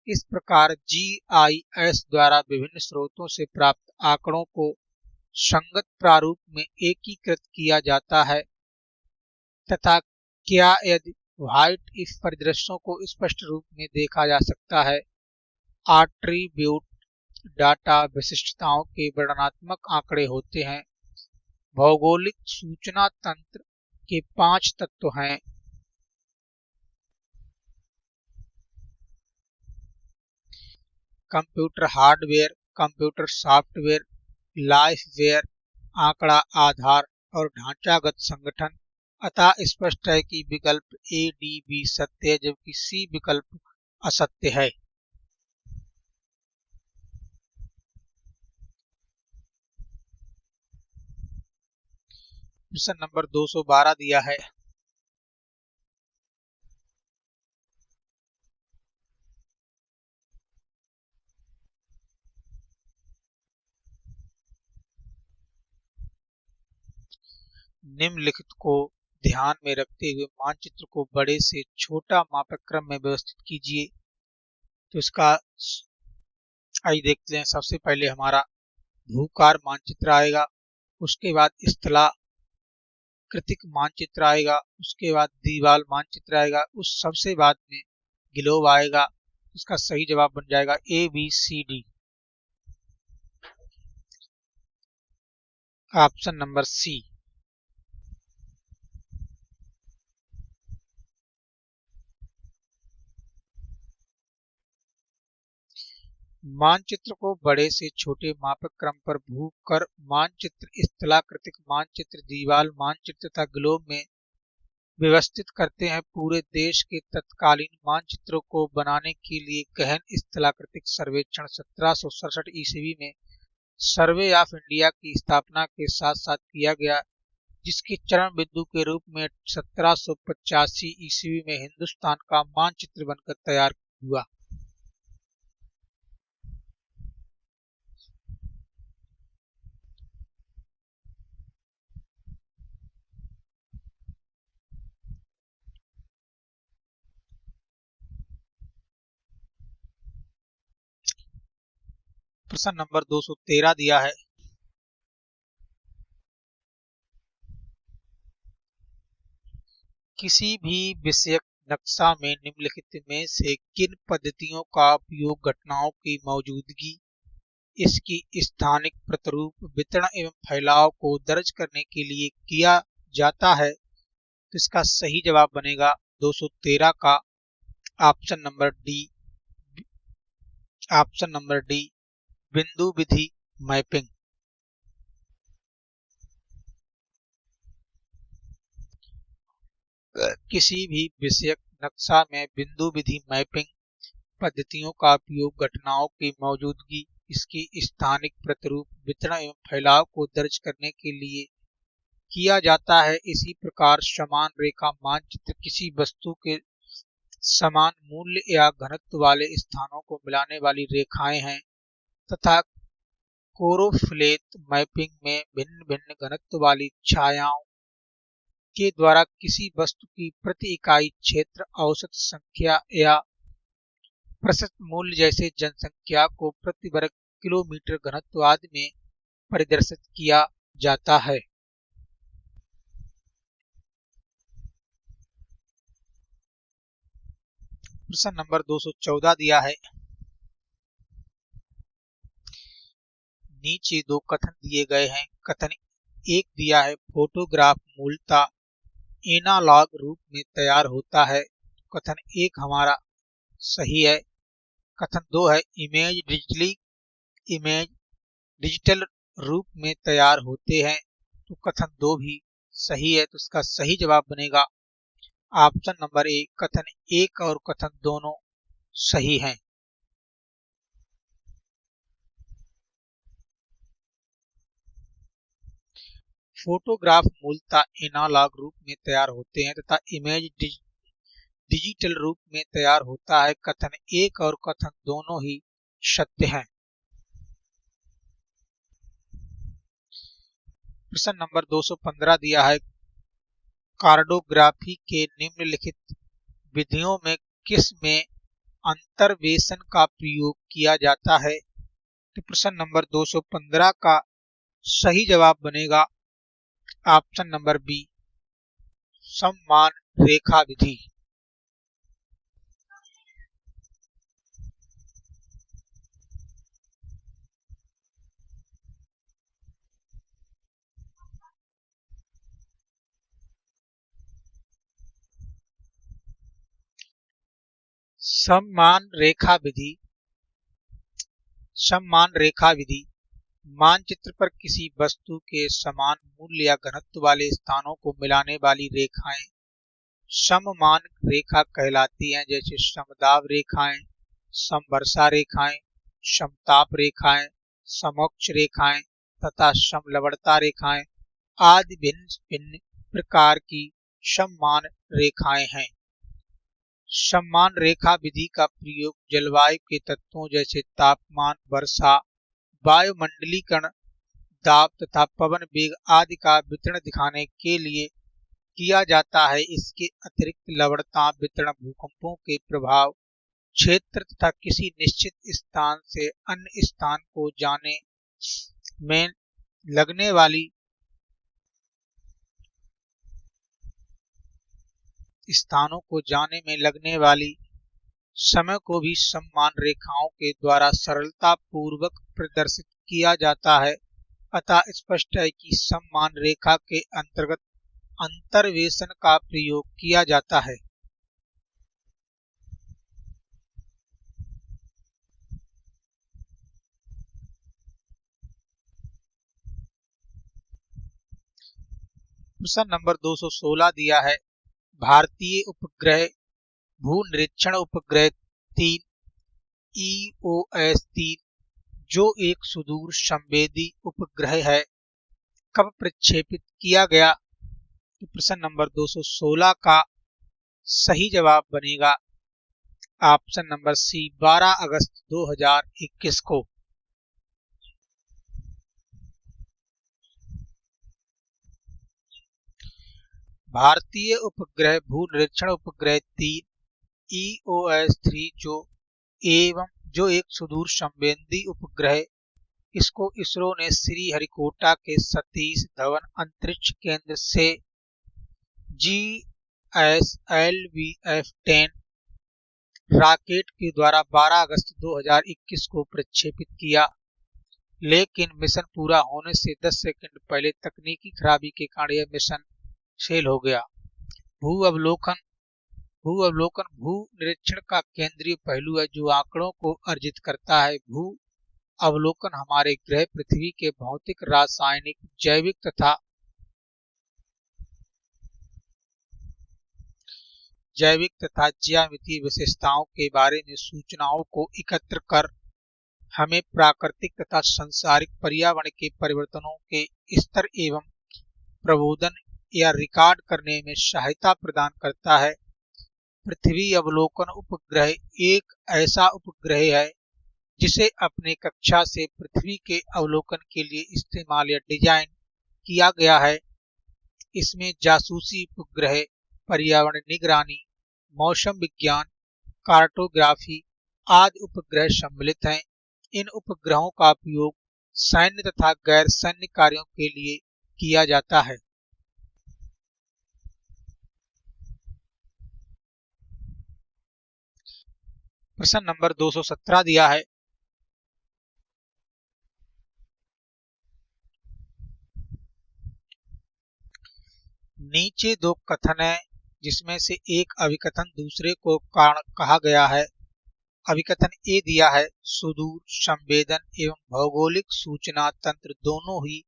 इस प्रकार GIS द्वारा विभिन्न स्रोतों से प्राप्त आंकड़ों को संगत प्रारूप में एकीकृत किया जाता है तथा क्या यदि व्हाइट इफ परिदृश्यों को स्पष्ट रूप में देखा जा सकता है? एट्रीब्यूट डाटा विशिष्टताओं के वर्णनात्मक आंकड़े होते हैं। भौगोलिक सूचना तंत्र के 5 तत्व हैं। कंप्यूटर हार्डवेयर, कंप्यूटर सॉफ्टवेयर, लाइफवेयर, आंकड़ा आधार और ढांचागत संगठन। अतः स्पष्ट है कि विकल्प A, D, B सत्य है, जबकि C विकल्प असत्य है। प्रश्न नंबर 212 दिया है, निम्नलिखित को ध्यान में रखते हुए मानचित्र को बड़े से छोटा मापक क्रम में व्यवस्थित कीजिए। तो इसका आइए देखते हैं। सबसे पहले हमारा भूकार मानचित्र आएगा, उसके बाद स्थलाकृतिक मानचित्र आएगा, उसके बाद दीवाल मानचित्र आएगा, उस सबसे बाद में ग्लोब आएगा। इसका सही जवाब बन जाएगा ABCD, ऑप्शन नंबर सी। मानचित्र को बड़े से छोटे मापक क्रम पर भूकर मानचित्र, स्थलाकृतिक मानचित्र, दीवाल मानचित्र तथा ग्लोब में व्यवस्थित करते हैं। पूरे देश के तत्कालीन मानचित्रों को बनाने के लिए गहन स्थलाकृतिक सर्वेक्षण 1767 ईस्वी में सर्वे ऑफ इंडिया की स्थापना के साथ साथ किया गया, जिसके चरम बिंदु के रूप में 1785 ईस्वी में हिंदुस्तान का मानचित्र बनकर तैयार हुआ। प्रश्न नंबर 213 दिया है। किसी भी विषयक नक्शा में निम्नलिखित में से किन पद्धतियों का उपयोग घटनाओं की मौजूदगी, इसकी स्थानिक प्रतिरूप, वितरण एवं फैलाव को दर्ज करने के लिए किया जाता है? तो इसका सही जवाब बनेगा 213 का option number D. Option number D, बिंदु विधि मैपिंग। किसी भी विषयक नक्शा में बिंदु विधि मैपिंग पद्धतियों का उपयोग घटनाओं की मौजूदगी, इसकी स्थानिक प्रतिरूप, वितरण एवं फैलाव को दर्ज करने के लिए किया जाता है। इसी प्रकार समान रेखा मानचित्र किसी वस्तु के समान मूल्य या घनत्व वाले स्थानों को मिलाने वाली रेखाएं हैं तथा कोरोफ्लेट मैपिंग में भिन्न भिन्न घनत्व वाली छायाओं के द्वारा किसी वस्तु की प्रति इकाई क्षेत्र, औसत संख्या या प्रतिशत मूल्य जैसे जनसंख्या को प्रति वर्ग किलोमीटर घनत्व आदि में परिदर्शित किया जाता है। प्रश्न नंबर 214 दिया है। नीचे दो कथन दिए गए हैं। कथन एक दिया है, फोटोग्राफ मूलतः एनालॉग रूप में तैयार होता है। कथन एक हमारा सही है। कथन दो है, इमेज डिजिटल रूप में तैयार होते हैं। तो कथन दो भी सही है। तो इसका सही जवाब बनेगा ऑप्शन नंबर ए। कथन एक और कथन दोनों सही हैं। फोटोग्राफ मूलतः एनालॉग रूप में तैयार होते हैं तथा इमेज डिजिटल रूप में तैयार होता है। कथन एक और कथन दोनों ही सत्य हैं। प्रश्न नंबर 215 दिया है, कार्टोग्राफी के निम्नलिखित विधियों में किस में अंतर्वेशन का प्रयोग किया जाता है? तो प्रश्न नंबर 215 का सही जवाब बनेगा ऑप्शन नंबर बी, समान रेखा विधि। समान रेखा विधि मानचित्र पर किसी वस्तु के समान मूल्य या घनत्व वाले स्थानों को मिलाने वाली रेखाएं सममान रेखा कहलाती हैं। जैसे समदाब रेखाएं, समवर्षा रेखाएं, समताप रेखाएं, समोच्च रेखाएं तथा समलवणता रेखाएं आदि भिन्न भिन्न प्रकार की समान रेखाएं हैं। समान रेखा विधि का प्रयोग जलवायु के तत्वों जैसे तापमान, वर्षा, वायुमंडलीकरण, दाब तथा पवन वेग आदि का वितरण दिखाने के लिए किया जाता है। इसके अतिरिक्त लवणता वितरण, भूकंपों के प्रभाव क्षेत्र तथा किसी निश्चित स्थान से अन्य स्थान को जाने में लगने वाली समय को भी समान रेखाओं के द्वारा सरलता पूर्वक प्रदर्शित किया जाता है। अतः स्पष्ट है कि समान रेखा के अंतर्गत अंतर्वेशन का प्रयोग किया जाता है। प्रश्न नंबर 216 दिया है, भारतीय उपग्रह भू निरीक्षण उपग्रह 3 EOS-3 जो एक सुदूर संवेदी उपग्रह है, कब प्रक्षेपित किया गया? तो प्रश्न नंबर 216 का सही जवाब बनेगा ऑप्शन नंबर सी, 12 अगस्त 2021 को। भारतीय उपग्रह भू निरीक्षण उपग्रह 3 EOS-3 जो एक सुदूर संवेदी उपग्रह इसको इसरो ने श्रीहरिकोटा के सतीश धवन अंतरिक्ष केंद्र से GSLV-10 रॉकेट के द्वारा 12 अगस्त 2021 को प्रक्षेपित किया, लेकिन मिशन पूरा होने से 10 सेकंड पहले तकनीकी खराबी के कारण यह मिशन फेल हो गया। भू अवलोकन भू निरीक्षण का केंद्रीय पहलू है जो आंकड़ों को अर्जित करता है। भू अवलोकन हमारे ग्रह पृथ्वी के भौतिक, रासायनिक, जैविक तथा ज्यामितीय विशेषताओं के बारे में सूचनाओं को एकत्र कर हमें प्राकृतिक तथा सांसारिक पर्यावरण के परिवर्तनों के स्तर एवं प्रबोधन या रिकॉर्ड करने में सहायता प्रदान करता है। पृथ्वी अवलोकन उपग्रह एक ऐसा उपग्रह है जिसे अपने कक्षा से पृथ्वी के अवलोकन के लिए इस्तेमाल या डिजाइन किया गया है। इसमें जासूसी उपग्रह, पर्यावरण निगरानी, मौसम विज्ञान, कार्टोग्राफी आदि उपग्रह सम्मिलित हैं। इन उपग्रहों का उपयोग सैन्य तथा गैर सैन्य कार्यों के लिए किया जाता है। प्रश्न नंबर 217 दिया है, नीचे दो कथन है जिसमें से एक अभिकथन दूसरे को कारण कहा गया है। अभिकथन ए दिया है, सुदूर संवेदन एवं भौगोलिक सूचना तंत्र दोनों ही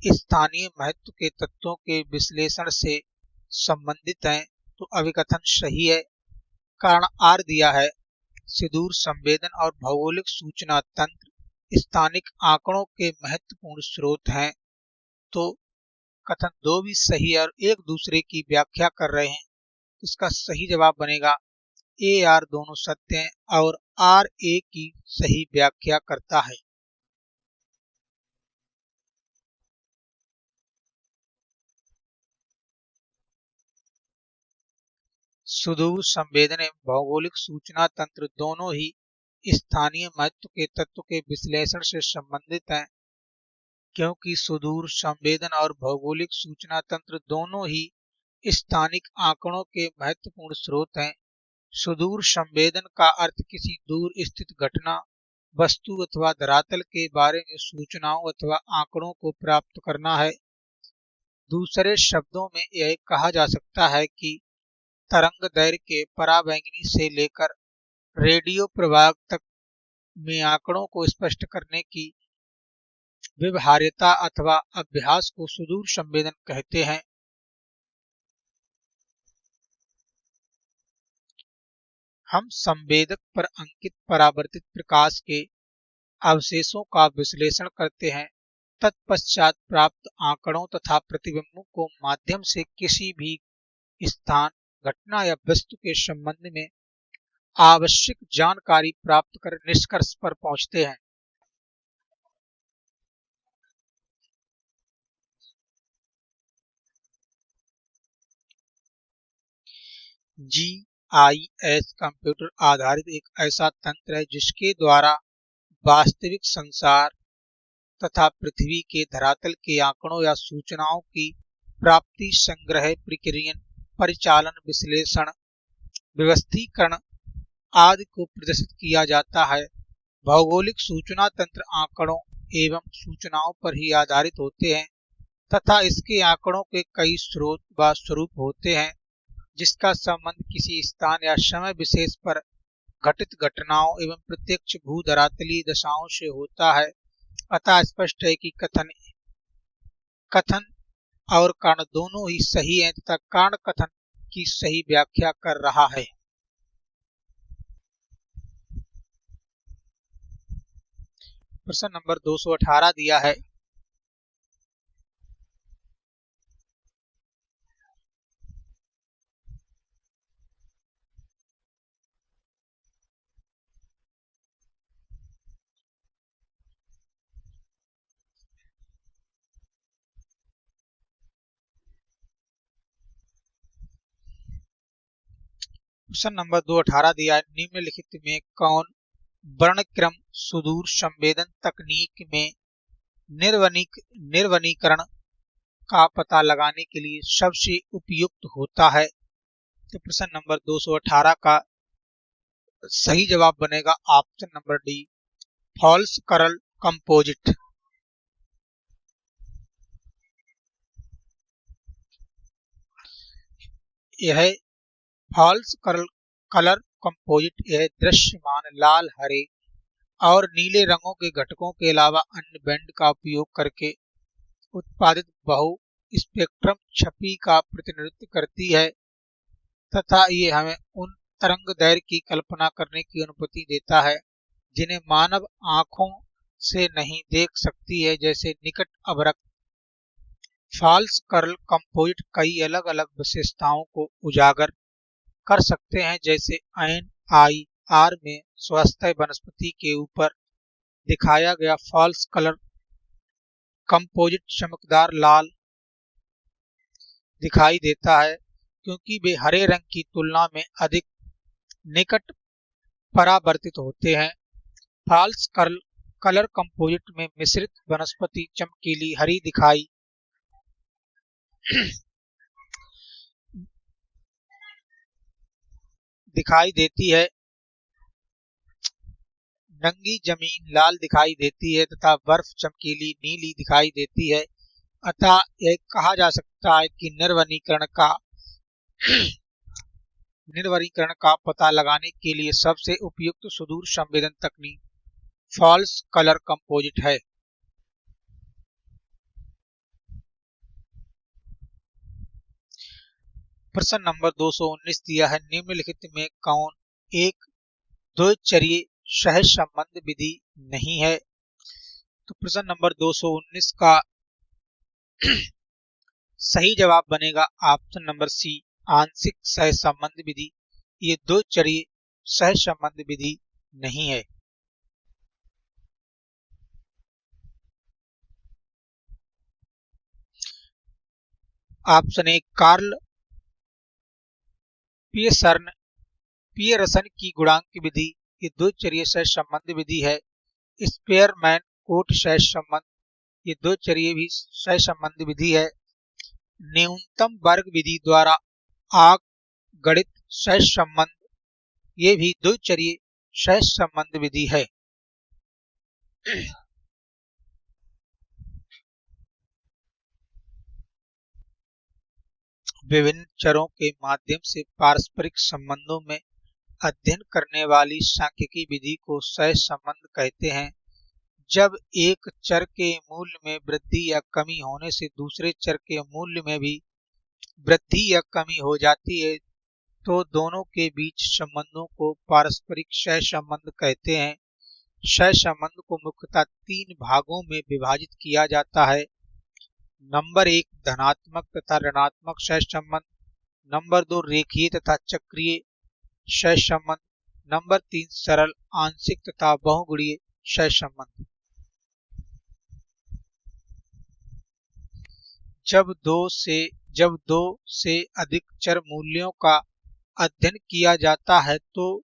स्थानीय महत्व के तत्वों के विश्लेषण से संबंधित हैं, तो अभिकथन सही है। कारण आर दिया है, सुदूर संवेदन और भौगोलिक सूचना तंत्र स्थानिक आंकड़ों के महत्वपूर्ण स्रोत हैं, तो कथन दो भी सही है और एक दूसरे की व्याख्या कर रहे हैं। इसका सही जवाब बनेगा ए आर दोनों सत्य हैं और आर ए की सही व्याख्या करता है। सुदूर संवेदन एवं भौगोलिक सूचना तंत्र दोनों ही स्थानीय महत्व के तत्व के विश्लेषण से संबंधित हैं, क्योंकि सुदूर संवेदन और भौगोलिक सूचना तंत्र दोनों ही स्थानिक आंकड़ों के महत्वपूर्ण स्रोत हैं। सुदूर संवेदन का अर्थ किसी दूर स्थित घटना, वस्तु अथवा धरातल के बारे में सूचनाओं अथवा आंकड़ों को प्राप्त करना है। दूसरे शब्दों में यह कहा जा सकता है कि तरंग दैर्घ्य के पराबैंगनी से लेकर रेडियो प्रवाह तक में आंकड़ों को स्पष्ट करने की व्यवहार्यता अथवा अभ्यास को सुदूर संवेदन कहते हैं। हम संवेदक पर अंकित परावर्तित प्रकाश के अवशेषों का विश्लेषण करते हैं, तत्पश्चात प्राप्त आंकड़ों तथा प्रतिबिंबों को माध्यम से किसी भी स्थान, घटना या वस्तु के संबंध में आवश्यक जानकारी प्राप्त कर निष्कर्ष पर पहुंचते हैं। GIS कंप्यूटर आधारित एक ऐसा तंत्र है जिसके द्वारा वास्तविक संसार तथा पृथ्वी के धरातल के आंकड़ों या सूचनाओं की प्राप्ति, संग्रह, प्रक्रियन, परिचालन, विश्लेषण, व्यवस्थीकरण आदि को प्रदर्शित किया जाता है। भौगोलिक सूचना तंत्र आंकड़ों एवं सूचनाओं पर ही आधारित होते हैं तथा इसके आंकड़ों के कई स्रोत व स्वरूप होते हैं, जिसका संबंध किसी स्थान या समय विशेष पर घटित घटनाओं एवं प्रत्यक्ष भूधरातलीय दशाओं से होता है। अतः स्पष्ट है कि कथन और कारण दोनों ही सही हैं तथा कारण कथन की सही व्याख्या कर रहा है। प्रश्न नंबर 218 दिया है, प्रश्न नंबर 218 दिया है, निम्नलिखित में कौन वर्णक्रम सुदूर संवेदन तकनीक में निर्वनीकरण का पता लगाने के लिए सबसे उपयुक्त होता है। तो प्रश्न नंबर 218 का सही जवाब बनेगा ऑप्शन नंबर डी, फॉल्स करल कंपोजिट। यह फॉल्स कलर कंपोजिट यह दृश्यमान लाल, हरे और नीले रंगों के घटकों के अलावा अन्य बैंड का उपयोग करके उत्पादित बहु स्पेक्ट्रम छवि का प्रतिनिधित्व करती है तथा ये हमें उन तरंग दैर्घ्य की कल्पना करने की अनुमति देता है जिन्हें मानव आंखों से नहीं देख सकती है, जैसे निकट अवरक्त। फॉल्स कर्ल कंपोजिट कई अलग अलग विशेषताओं को उजागर कर सकते हैं, जैसे NIR में स्वास्थ्य वनस्पति के ऊपर दिखाया गया फॉल्स कलर कंपोजिट चमकदार लाल दिखाई देता है क्योंकि वे हरे रंग की तुलना में अधिक निकट परावर्तित होते हैं। फॉल्स कलर कंपोजिट में मिश्रित वनस्पति चमकीली हरी दिखाई देती है, नंगी जमीन लाल दिखाई देती है तथा बर्फ चमकीली नीली दिखाई देती है। अतः यह कहा जा सकता है कि निर्वनीकरण का पता लगाने के लिए सबसे उपयुक्त सुदूर संवेदन तकनीक फॉल्स कलर कंपोजिट है। प्रश्न नंबर 219 दिया है, निम्नलिखित में कौन एक द्विचरीय सहज संबंध विधि नहीं है। तो प्रश्न नंबर 219 का सही जवाब बनेगा ऑप्शन नंबर सी, आंशिक सहज संबंध विधि। ये द्विचरीय सहज संबंध विधि नहीं है। ऑप्शन ए, कार्ल पियरसन की गुणांक विधि ये द्विचरीय सहज संबंध विधि है। स्पेयरमैन कोट सहज संबंध ये द्विचरीय भी सहज संबंध विधि है। न्यूनतम वर्ग विधि द्वारा गणित सहज संबंध ये भी द्विचरीय सहज संबंध विधि है। विभिन्न चरों के माध्यम से पारस्परिक संबंधों में अध्ययन करने वाली सांख्यिकी विधि को सहज संबंध कहते हैं। जब एक चर के मूल्य में वृद्धि या कमी होने से दूसरे चर के मूल्य में भी वृद्धि या कमी हो जाती है तो दोनों के बीच संबंधों को पारस्परिक सहज संबंध कहते हैं। सहज संबंध को मुख्यतः 3 भागों में विभाजित किया जाता है। नंबर 1 धनात्मक तथा ऋणात्मक सहज संबंध, नंबर 2 रेखीय तथा चक्रीय सहज संबंध, नंबर 3 सरल आंशिक तथा बहुगुणीय सहज संबंध। जब दो से अधिक चर मूल्यों का अध्ययन किया जाता है तो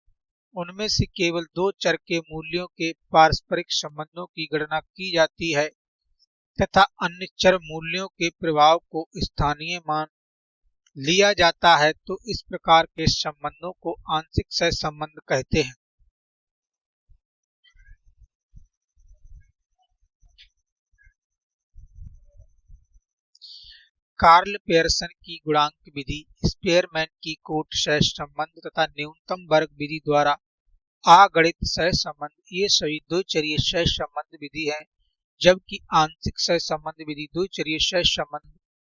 उनमें से केवल 2 चर के मूल्यों के पारस्परिक संबंधों की गणना की जाती है तथा अन्य चर मूल्यों के प्रभाव को स्थानीय मान लिया जाता है, तो इस प्रकार के संबंधों को आंशिक सहज संबंध कहते हैं। कार्ल पियरसन की गुणांक विधि, स्पेयरमैन की कोट सहज संबंध तथा न्यूनतम वर्ग विधि द्वारा अगणित सहज संबंध ये सभी द्विचरीय सहज संबंध विधि है, जबकि आंशिक सहज संबंध विधि द्विचरीय सहज संबंध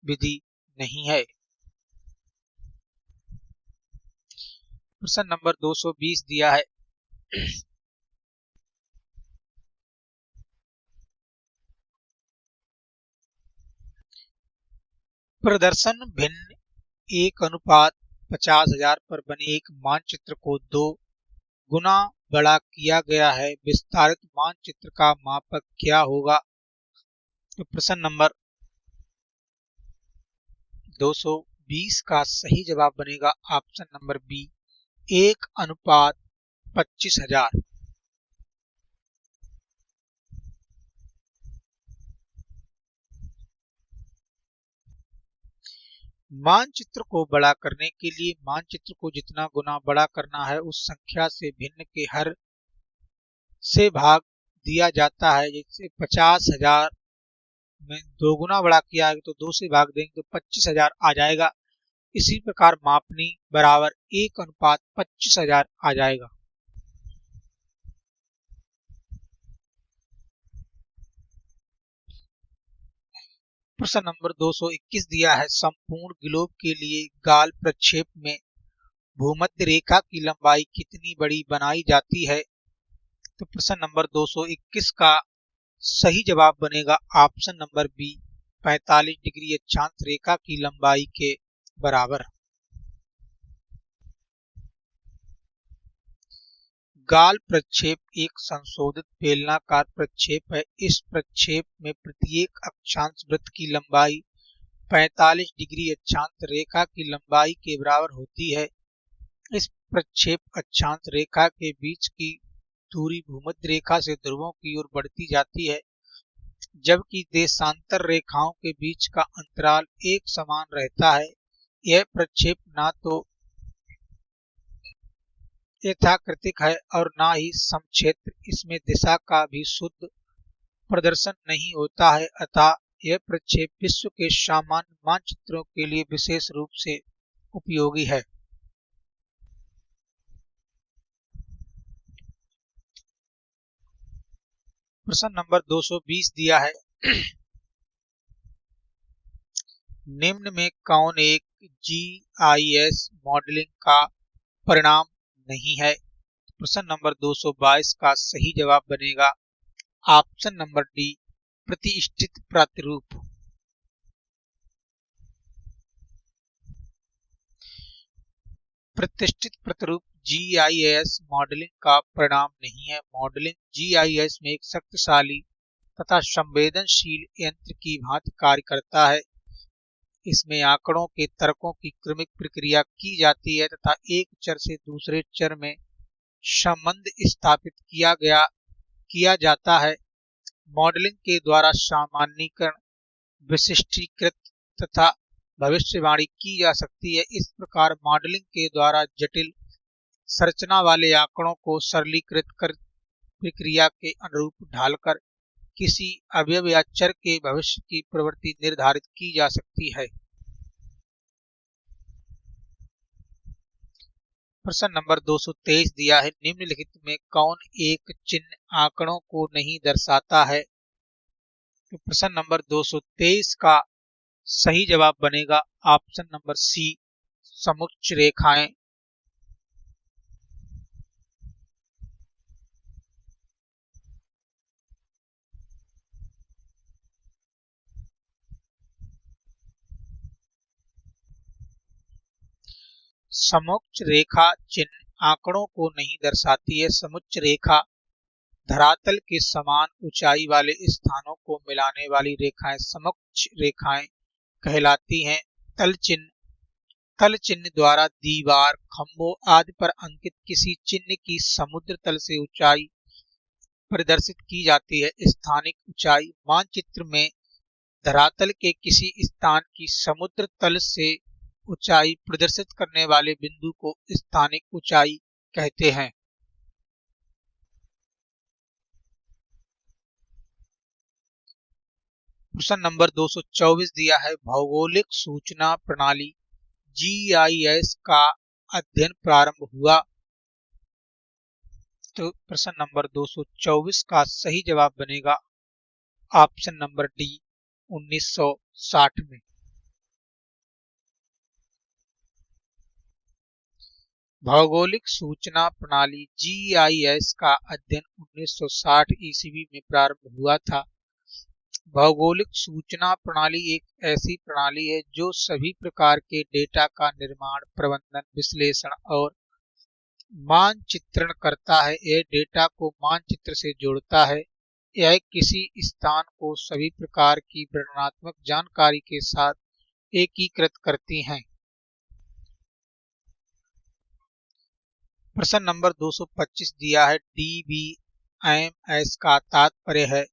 विधि नहीं है। प्रश्न नंबर 220 दिया है, प्रदर्शन भिन्न 1:50,000 पर बने एक मानचित्र को 2 गुना बड़ा किया गया है, विस्तारित मानचित्र का मापक क्या होगा। तो प्रश्न नंबर 220 का सही जवाब बनेगा ऑप्शन नंबर बी, 1:25,000। मानचित्र को बड़ा करने के लिए मानचित्र को जितना गुना बड़ा करना है उस संख्या से भिन्न के हर से भाग दिया जाता है। जैसे 50,000 में 2 गुना बड़ा किया है तो 2 से भाग देंगे तो 25,000 आ जाएगा। इसी प्रकार मापनी बराबर 1:25,000 आ जाएगा। प्रश्न नंबर 221 दिया है, संपूर्ण ग्लोब के लिए गाल प्रक्षेप में भूमध्य रेखा की लंबाई कितनी बड़ी बनाई जाती है। तो प्रश्न नंबर 221 का सही जवाब बनेगा ऑप्शन नंबर बी, 45 डिग्री अक्षांश रेखा की लंबाई के बराबर। गाल प्रक्षेप एक संशोधित बेलनाकार प्रक्षेप है। इस प्रक्षेप में प्रत्येक अक्षांश वृत्त की लंबाई 45 डिग्री अक्षांश रेखा की लंबाई के बराबर होती है। इस प्रक्षेप अक्षांश रेखा के बीच की दूरी भूमध्य रेखा से ध्रुवों की ओर बढ़ती जाती है, जबकि देशांतर रेखाओं के बीच का अंतराल एक समान रहता है। यह प्रक्षेप ना तो यथाकृतिक है और ना ही समक्षेत्र। इसमें दिशा का भी शुद्ध प्रदर्शन नहीं होता है, अतः यह प्रक्षेप विश्व के सामान्य मानचित्रों के लिए विशेष रूप से उपयोगी है। प्रश्न नंबर 220 दिया है, निम्न में कौन एक जीआईएस मॉडलिंग का परिणाम नहीं है। प्रश्न नंबर 222 का सही जवाब बनेगा ऑप्शन नंबर डी, प्रतिष्ठित प्रतिरूप। प्रतिष्ठित प्रतिरूप जीआईएस मॉडलिंग का परिणाम नहीं है। मॉडलिंग जीआईएस में एक शक्तिशाली तथा संवेदनशील यंत्र की भांति कार्य करता है। इसमें आंकड़ों के तर्कों की क्रमिक प्रक्रिया की जाती है तथा एक चर से दूसरे चर में संबंध स्थापित किया जाता है। मॉडलिंग के द्वारा सामान्यीकरण, विशिष्टीकृत तथा भविष्यवाणी की जा सकती है। इस प्रकार मॉडलिंग के द्वारा जटिल संरचना वाले आंकड़ों को सरलीकृत कर प्रक्रिया के अनुरूप ढालकर किसी अवयव या चर के भविष्य की प्रवृत्ति निर्धारित की जा सकती है। प्रश्न नंबर 223 दिया है, निम्नलिखित में कौन एक चिन्ह आंकड़ों को नहीं दर्शाता है। तो प्रश्न नंबर 223 का सही जवाब बनेगा ऑप्शन नंबर सी, समुच्च रेखाएं। समुच्च रेखा चिन्ह आंकड़ों को नहीं दर्शाती है। समुच्च रेखा धरातल के समान ऊंचाई वाले स्थानों को मिलाने वाली रेखाएं समुच्च रेखाएं कहलाती हैं। तल चिन्ह द्वारा दीवार, खंभों आदि पर अंकित किसी चिन्ह की समुद्र तल से ऊंचाई प्रदर्शित की जाती है। स्थानिक ऊंचाई मानचित्र में धरातल के किसी स्थान की समुद्र तल से ऊंचाई प्रदर्शित करने वाले बिंदु को स्थानिक ऊंचाई कहते हैं। प्रश्न नंबर 224 दिया है, भौगोलिक सूचना प्रणाली जीआईएस का अध्ययन प्रारंभ हुआ। तो प्रश्न नंबर 224 का सही जवाब बनेगा ऑप्शन नंबर डी, 1960 में। भौगोलिक सूचना प्रणाली जीआईएस का अध्ययन 1960 ईस्वी में प्रारंभ हुआ था। भौगोलिक सूचना प्रणाली एक ऐसी प्रणाली है जो सभी प्रकार के डेटा का निर्माण, प्रबंधन, विश्लेषण और मानचित्रण करता है। यह डेटा को मानचित्र से जोड़ता है। यह किसी स्थान को सभी प्रकार की वर्णनात्मक जानकारी के साथ एकीकृत करती हैं। प्रश्न नंबर 225 दिया है, डीबीएमएस का तात्पर्य है।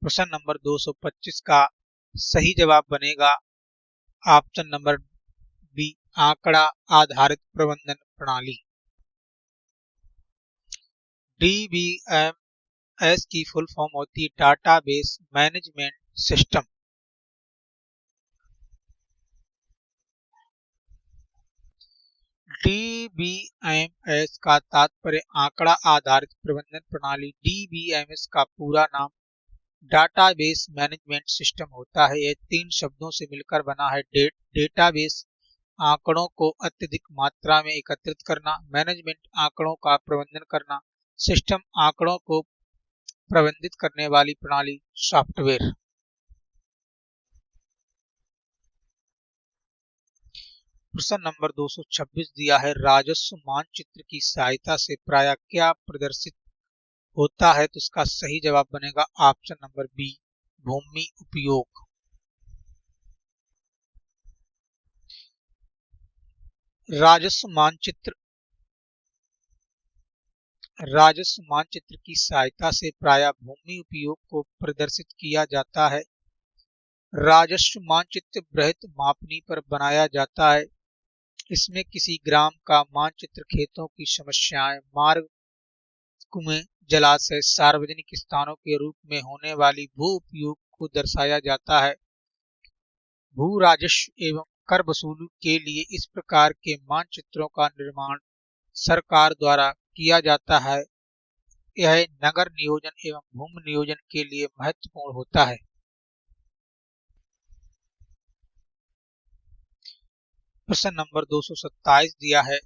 प्रश्न नंबर 225 का सही जवाब बनेगा ऑप्शन नंबर बी आंकड़ा आधारित प्रबंधन प्रणाली। डीबीएमएस की फुल फॉर्म होती है डाटाबेस मैनेजमेंट सिस्टम। डीबीएमएस का तात्पर्य आंकड़ा आधारित प्रबंधन प्रणाली। डीबीएमएस का पूरा नाम डाटाबेस मैनेजमेंट सिस्टम होता है। यह 3 शब्दों से मिलकर बना है। डेटाबेस आंकड़ों को अत्यधिक मात्रा में एकत्रित करना, मैनेजमेंट आंकड़ों का प्रबंधन करना, सिस्टम आंकड़ों को प्रबंधित करने वाली प्रणाली सॉफ्टवेयर। प्रश्न नंबर 226 दिया है राजस्व मानचित्र की सहायता से प्रायः क्या प्रदर्शित होता है, तो इसका सही जवाब बनेगा ऑप्शन नंबर बी भूमि उपयोग। राजस्व मानचित्र की सहायता से प्रायः भूमि उपयोग को प्रदर्शित किया जाता है। राजस्व मानचित्र बृहत मापनी पर बनाया जाता है। इसमें किसी ग्राम का मानचित्र, खेतों की समस्याएं, मार्ग, कुएं, जलाशय, सार्वजनिक स्थानों के रूप में होने वाली भू उपयोग को दर्शाया जाता है। भू राजस्व एवं कर वसूली के लिए इस प्रकार के मानचित्रों का निर्माण सरकार द्वारा किया जाता है। यह नगर नियोजन एवं भूमि नियोजन के लिए महत्वपूर्ण होता है। प्रश्न नंबर 227 दिया है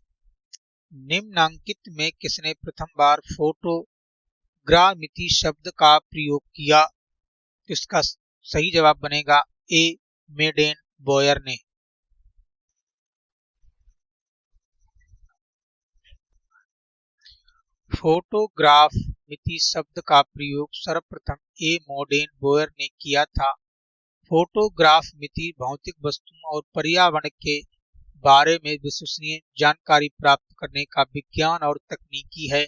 निम्नांकित में किसने प्रथम बार फोटोग्रामिति शब्द का प्रयोग किया, तो इसका सही जवाब बनेगा ए मेडेन बोयर ने। फोटोग्राफ मिति शब्द का प्रयोग सर्वप्रथम ए मेडेन बोयर ने किया था। फोटोग्राफ मिति भौतिक वस्तुओं और पर्यावरण के बारे में विश्वसनीय जानकारी प्राप्त करने का विज्ञान और तकनीकी है,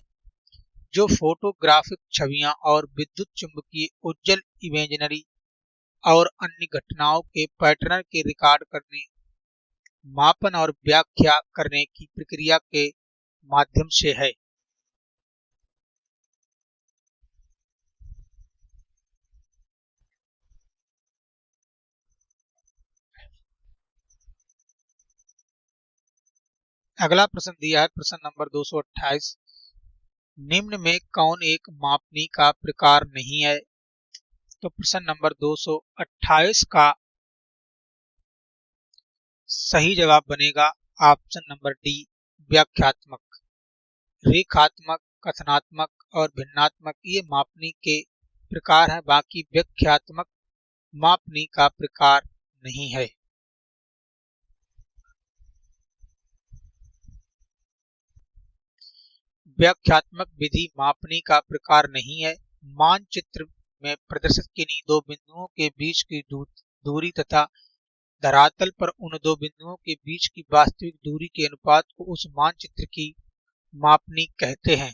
जो फोटोग्राफिक छवियां और विद्युत चुंबकीय उज्ज्वल इमेजनरी और अन्य घटनाओं के पैटर्न के रिकॉर्ड करने, मापन और व्याख्या करने की प्रक्रिया के माध्यम से है। अगला प्रश्न दिया है प्रश्न नंबर 228 निम्न में कौन एक मापनी का प्रकार नहीं है, तो प्रश्न नंबर 228 का सही जवाब बनेगा ऑप्शन नंबर डी व्याख्यात्मक। रेखात्मक, कथनात्मक और भिन्नात्मक ये मापनी के प्रकार हैं, बाकी व्याख्यात्मक मापनी का प्रकार नहीं है। व्याख्यात्मक विधि मापनी का प्रकार नहीं है। मानचित्र में प्रदर्शित किन्हीं दो बिंदुओं के बीच की दूरी तथा धरातल पर उन दो बिंदुओं के बीच की वास्तविक दूरी के अनुपात को उस मानचित्र की मापनी कहते हैं।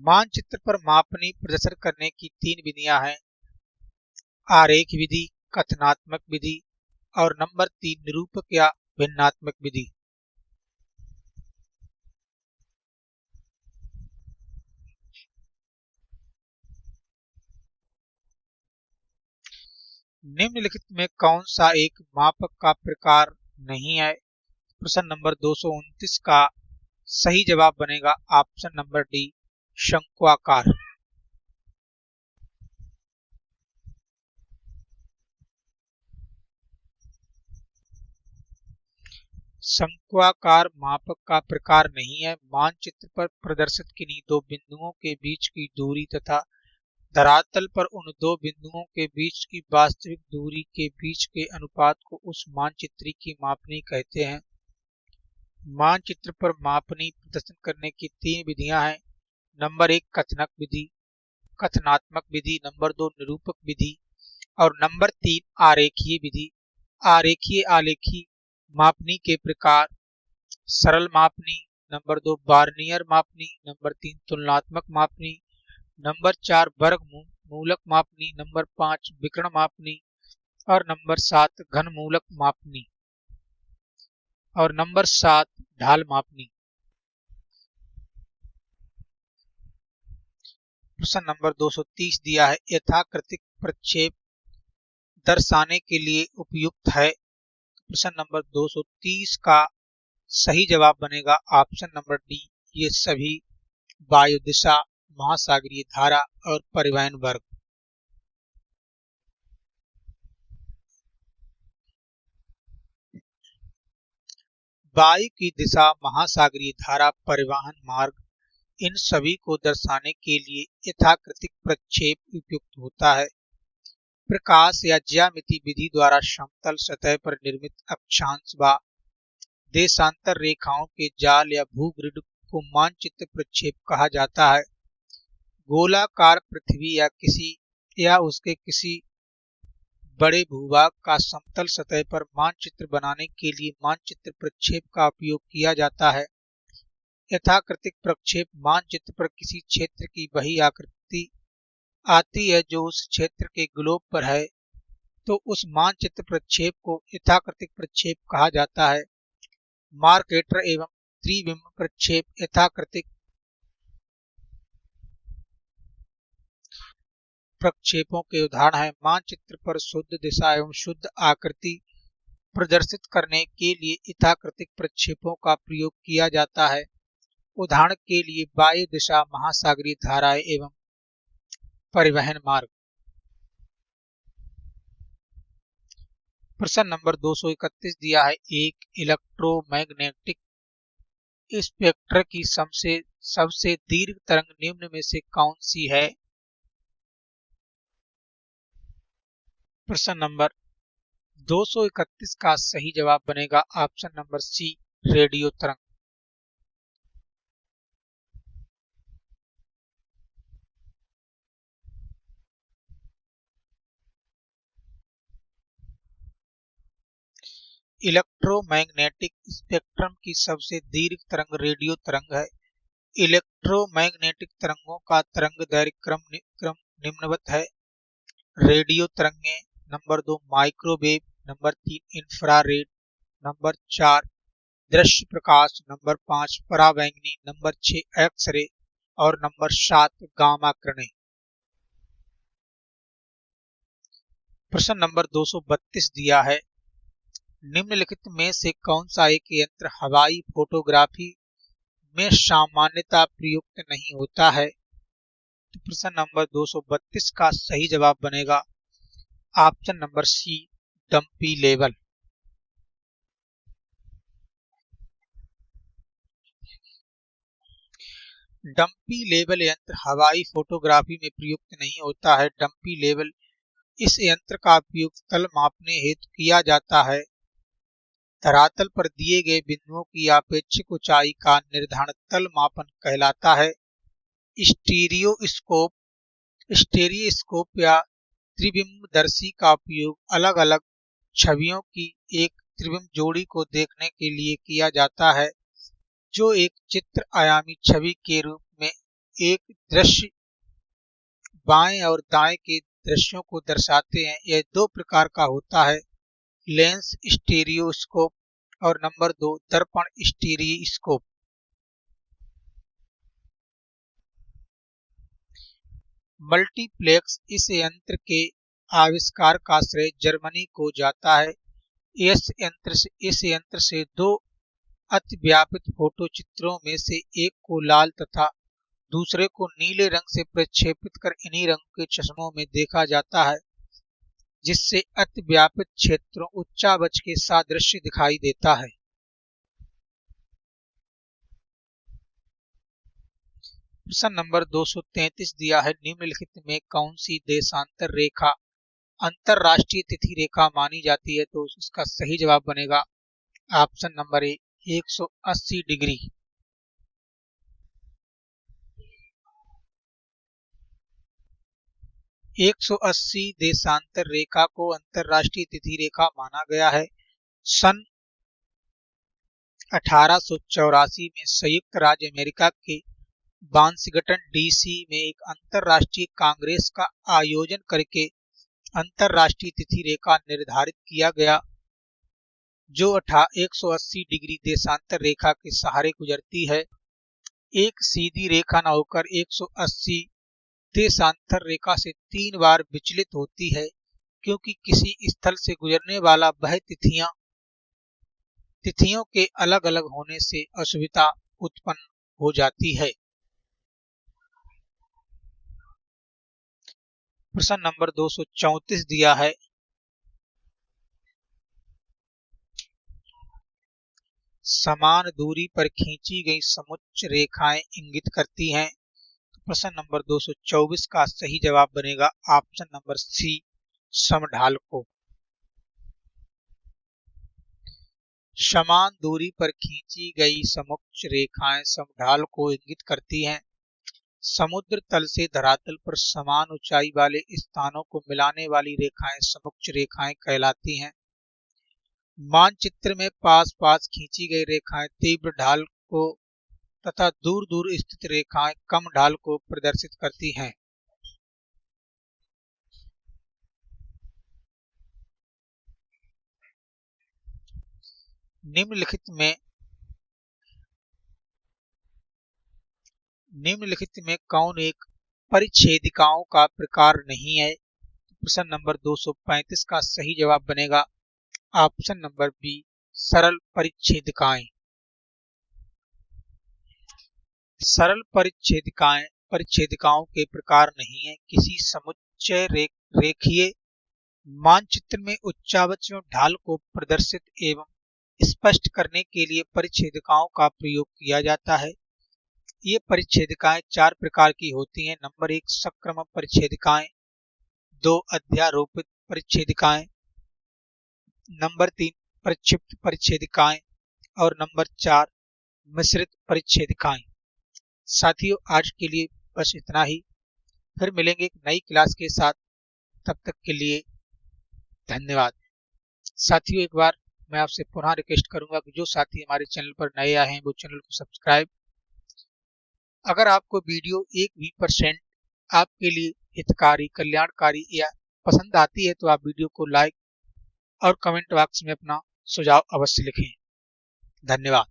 मानचित्र पर मापनी प्रदर्शन करने की 3 विधियां हैं, आरेख विधि, कथनात्मक विधि और नंबर 3 निरूपक या भिन्नात्मक विधि। निम्नलिखित में कौन सा एक मापक का प्रकार नहीं है, प्रश्न नंबर 229 का सही जवाब बनेगा ऑप्शन नंबर डी शंक्वाकार। शंक्वाकार मापक का प्रकार नहीं है। मानचित्र पर प्रदर्शित किन्हीं दो बिंदुओं के बीच की दूरी तथा धरातल पर उन दो बिंदुओं के बीच की वास्तविक दूरी के बीच के अनुपात को उस मानचित्र की मापनी कहते हैं। मानचित्र पर मापनी प्रदर्शन करने की 3 विधियां हैं, नंबर 1 कथनक विधि, कथनात्मक विधि, नंबर 2 निरूपक विधि और नंबर 3 आरेखीय विधि। आरेखीय आलेखी मापनी के प्रकार सरल मापनी, नंबर 2 वार्नियर मापनी, नंबर 3 तुलनात्मक मापनी, नंबर 4 वर्ग मूलक मापनी, नंबर 5 विकर्ण मापनी और नंबर 7 घन मूलक मापनी और नंबर 7 ढाल मापनी। प्रश्न नंबर 230 दिया है, यथाकृतिक प्रक्षेप दर्शाने के लिए उपयुक्त है। प्रश्न नंबर 230 का सही जवाब बनेगा ऑप्शन नंबर डी, ये सभी वायु दिशा, महासागरीय धारा और परिवहन वर्ग। वायु की दिशा, महासागरीय धारा, परिवहन मार्ग, इन सभी को दर्शाने के लिए यथाकृतिक प्रक्षेप उपयुक्त होता है। प्रकाश या ज्यामिति विधि द्वारा समतल सतह पर निर्मित अक्षांश व देशांतर रेखाओं के जाल या भूग्रिड को मानचित्र प्रक्षेप कहा जाता है। गोलाकार पृथ्वी या उसके किसी बड़े भूभाग का समतल सतह पर मानचित्र बनाने के लिए मानचित्र प्रक्षेप का उपयोग किया जाता है। यथाकृतिक प्रक्षेप मानचित्र पर किसी क्षेत्र की वही आकृति आती है जो उस क्षेत्र के ग्लोब पर है, तो उस मानचित्र प्रक्षेप को यथाकृतिक प्रक्षेप कहा जाता है। मार्केटर एवं त्रिविम प्रक्षेप यथाकृतिक प्रक्षेपों के उदाहरण हैं। मानचित्र पर शुद्ध दिशा एवं शुद्ध आकृति प्रदर्शित करने के लिए यथाकृतिक प्रक्षेपों का प्रयोग किया जाता है। उदाहरण के लिए वायु दिशा, महासागरीय धाराएं एवं परिवहन मार्ग। प्रश्न नंबर 231 दिया है, एक इलेक्ट्रोमैग्नेटिक स्पेक्ट्रम की सबसे दीर्घ तरंग निम्न में से कौन सी है। प्रश्न नंबर 231 का सही जवाब बनेगा ऑप्शन नंबर सी, रेडियो तरंग। इलेक्ट्रोमैग्नेटिक स्पेक्ट्रम की सबसे दीर्घ तरंग रेडियो तरंग है। इलेक्ट्रोमैग्नेटिक तरंगों का तरंग दैर्घ्य क्रम निम्नवत है। रेडियो तरंगे, number 2 microwave, number 3 infrared, number 4 दृश्य प्रकाश, नंबर 5 पराबैंगनी, नंबर 6 एक्सरे और नंबर 7 गामा किरणें। प्रश्न नंबर 232 दिया है, निम्नलिखित में से कौन सा एक यंत्र हवाई फोटोग्राफी में सामान्यतः प्रयुक्त नहीं होता है। तो प्रश्न नंबर 232 का सही जवाब बनेगा option number C, dumpy level. Dumpy level यंत्र हवाई फोटोग्राफी में प्रयुक्त नहीं होता है। डंपी लेवल इस यंत्र का उपयोग तल मापने हेतु किया जाता है। धरातल पर दिए गए बिंदुओं की अपेक्षिक ऊंचाई का निर्धारण तल मापन कहलाता है। स्टीरियोस्कोप या त्रिबिम्बदर्शी का उपयोग अलग अलग छवियों की एक त्रिबिम्ब जोड़ी को देखने के लिए किया जाता है, जो एक चित्र आयामी छवि के रूप में एक दृश्य बाएं और दाएं के दृश्यों को दर्शाते हैं। यह दो प्रकार का होता है, लेंस स्टीरियोस्कोप और नंबर 2 दर्पण स्टीरियोस्कोप। मल्टीप्लेक्स इस यंत्र के आविष्कार का श्रेय जर्मनी को जाता है। इस यंत्र से दो अतिव्यापित फोटो चित्रों में से एक को लाल तथा दूसरे को नीले रंग से प्रक्षेपित कर इन्हीं रंग के चश्मों में देखा जाता है, जिससे अतिव्यापित क्षेत्रों उच्चावच के सादृश्य दिखाई देता है। प्रश्न नंबर 233 दिया है, निम्नलिखित में कौन सी देशांतर रेखा अंतरराष्ट्रीय तिथि रेखा मानी जाती है। तो इसका सही जवाब बनेगा ऑप्शन नंबर ए, 180 डिग्री। एक 180 देशांतर रेखा को अंतरराष्ट्रीय तिथि रेखा माना गया है। सन 1884 में संयुक्त राज्य अमेरिका के वाशिंगटन डीसी में एक अंतर्राष्ट्रीय कांग्रेस का आयोजन करके अंतर्राष्ट्रीय तिथि रेखा निर्धारित किया गया, जो 180 डिग्री देशांतर रेखा के सहारे गुजरती है। एक सीधी रेखा न होकर 180 देशांतर रेखा से 3 बार विचलित होती है, क्योंकि किसी स्थल से गुजरने वाला वह तिथियों के अलग अलग होने से असुविधा उत्पन्न हो जाती है। प्रश्न नंबर 234 दिया है, समान दूरी पर खींची गई समोच्च रेखाएं इंगित करती हैं। प्रश्न नंबर 224 का सही जवाब बनेगा ऑप्शन नंबर सी, समढालकों। समान दूरी पर खींची गई समोच्च रेखाएं समढाल को इंगित करती हैं। समुद्र तल से धरातल पर समान ऊंचाई वाले स्थानों को मिलाने वाली रेखाएं समोच्च रेखाएं कहलाती हैं। मानचित्र में पास पास खींची गई रेखाएं तीव्र ढाल को तथा दूर दूर स्थित रेखाएं कम ढाल को प्रदर्शित करती हैं। निम्नलिखित में कौन एक परिच्छेदिकाओं का प्रकार नहीं है? प्रश्न नंबर 235 का सही जवाब बनेगा ऑप्शन नंबर बी, सरल परिच्छेदिकाएं। सरल परिच्छेदिकाओं के प्रकार नहीं है। किसी समुच्चय रेखीय मानचित्र में उच्चावच एवं ढाल को प्रदर्शित एवं स्पष्ट करने के लिए परिच्छेदिकाओं का प्रयोग किया जाता है। ये परिच्छेदिकाएं 4 प्रकार की होती हैं। नंबर 1, सक्रम परिच्छेदिकाएं। 2, अध्यारोपित परिच्छेदिकाएं। नंबर 3, प्रक्षिप्त परिच्छेदिकाएं। और नंबर 4, मिश्रित परिच्छेदिकाएं। साथियों, आज के लिए बस इतना ही। फिर मिलेंगे एक नई क्लास के साथ। तब तक के लिए धन्यवाद। साथियों, एक बार मैं आपसे पुनः रिक्वेस्ट करूंगा कि जो साथी हमारे चैनल पर नए आए हैं वो चैनल को सब्सक्राइब। अगर आपको वीडियो 1 भी % आपके लिए हितकारी, कल्याणकारी या पसंद आती है तो आप वीडियो को लाइक और कमेंट बॉक्स में अपना सुझाव अवश्य लिखें। धन्यवाद।